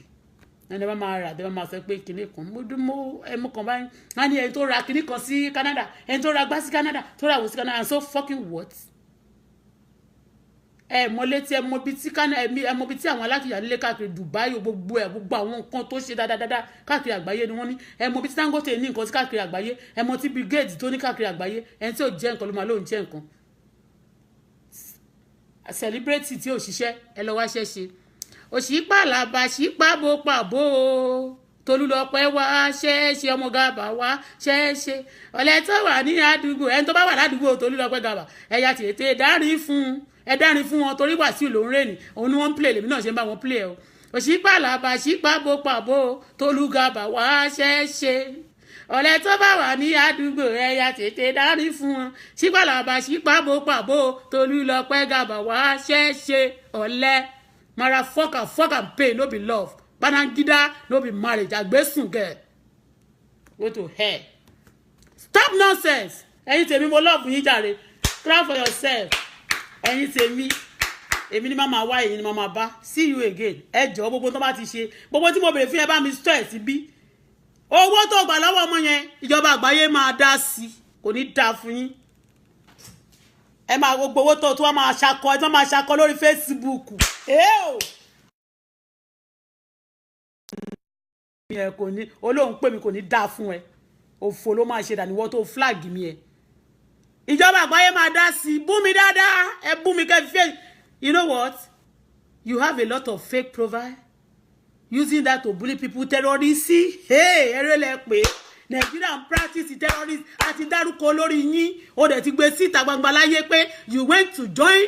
ẹni bá máa rà dé bá máa sọ pé kinní kan mo ẹmu kan báyìí wọn ní ẹni tó ra kinní kan sí Canada ẹni tó ra gbá sí Canada tó ra wò sí Canada and so fucking what ẹ mọ létí ẹ mọ bí tí Canada ẹ mọ bí tí àwọn alákìyà nílé káàkiri Dubai gbogbo àwọn nǹkan tó ṣe dáadáa káàkiri àgbáyé ni wọ́n ní ẹ mọ bí tí Dangote ní nǹkan sí káàkiri àgbáyé ẹ mọ tí Bill Gates tó ní káàkiri àgbáyé ẹni tí ò jẹ́ nǹkan ló máa lóun jẹ́ nǹkan celebrity tí ò ṣiṣẹ́ ẹ lọ wá ṣẹ́ṣe òṣìpàlàbà ṣìpàbò pàbò Tolúlọpẹ́ wá ṣẹ́ṣe ọmọ Gàbà wá ṣẹ́ṣe ọ̀lẹ́ tó wà ní àdúgbò ẹni tó bá wà ládùúgbò Tolúlọpẹ́ Gàbà ẹ̀yà tètè dárin fún wọn torí Wàsíù ló ń rè ní òun ni wọ́n ń play lèmi náà ṣe ń bá wọn play o òṣìpàlàbà ṣìpàbò pàbò Tolúgàbà wá ṣẹ́ṣe ọ̀lẹ́ tó bá wà ní àdúgbò ẹ̀yà tètè dárin fún wọn ṣìpàlàbà ṣìpàbò pàbò Tolúlọpẹ́ Gàbà wá ṣẹ́ṣe ọ̀lẹ́ mara fuck and pay no be love banangida no be marriage agbesun girl go to hell stop nonsense ẹ̀yin tèmi mo love yín jàre clap for yourself ẹ̀yin tèmi èmi ni mama wá ẹ̀yin ni mama bá see you again ẹ jọ̀ọ́ gbogbo tó bá ti ṣe gbogbo tí mo bèrè fún ẹ bá mi store sí bí owó tó gbà lọ́wọ́ ọmọ yẹn ìjọba àgbáyé máa dá sí kò ní dá fún yín ẹ máa gbogbo owó tó wá máa ṣakọ lórí Facebook ẹ kò ní olóhùn pè mí kò ní dá fún ẹ òfò ló máa ṣe dàníwọ́ tó flag mi ẹ ìjọba àgbáyé máa dá sí bú mi dáadáa ẹ bú mi kẹfì you know what you have a lot of fake profile using that to bully people terrorists eré lẹ pé Nigerian practice terrorist àti dárúkọ lórí yín ó dẹ̀ ti gbé síta gbangba láyé pé you went to join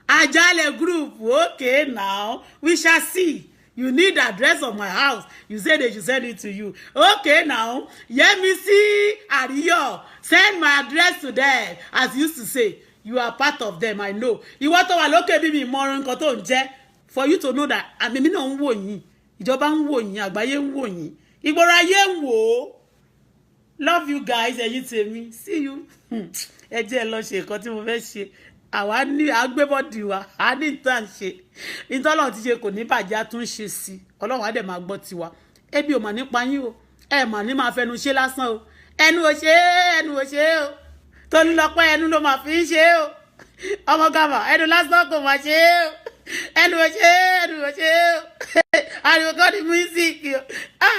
Ajale group okay now we shall see you need the address of my house you say they should send it to you okay now Yemisi Ariyo send my address to them as you used to say you are part of them I know ìwọ tó wà lókè bí mi mọ nǹkan tó ń jẹ́ for you to know that àmì mi náà ń wò yín ìjọba ń wò yín àgbáyé ń wò yín ìgboro ayé ń wò ó love you guys ẹ̀yin tèmi see you ẹ jẹ́ lọ ṣe nǹkan tí mo fẹ́ ṣe àwa ní agbébọ́dì wa a ní ìtàn ṣe ìtọ́lọ̀ ti ṣe kò ní bàjẹ́ àtúnṣe sí Ọlọ́run á dẹ̀ máa gbọ́ tiwa ebi ò mà nípa yín o ẹ mà ní máa fẹnu ṣe lásán o ẹnu ò ṣe o Tolúlọpẹ́ ẹnu ló máa fi ń ṣe o ọmọ Gàbà ẹnu lásán kò máa ṣe o ẹnu ò ṣe o ariwo kan ní mísíkì o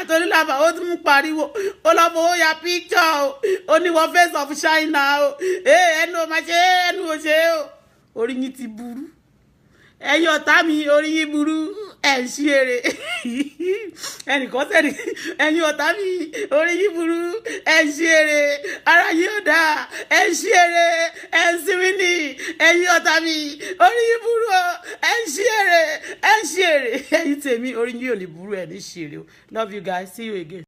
Tolúlọpẹ́ ó tún pariwo ó lọ fowó ya píkṣọ o ó ní wọ́n face of China o ẹnu ò máa ṣe ẹnu ò ṣe o orí yín ti burú ẹ̀yin ọ̀tá mi orí yín burú ẹ̀ ń ṣí èrè ẹnìkan sẹ́ni ẹ̀yin ọ̀tá mi orí yín burú ẹ̀ ń ṣí èrè ara yín ò dáa ẹ̀ ń ṣí èrè ẹ̀ ń sinmi ní ẹ̀yin ọ̀tá mi orí yín burú ẹ̀ ń ṣí èrè ẹ̀yin tèmi orí yín ò ní burú ẹ̀ ní ṣí èrè o love you guys see you again.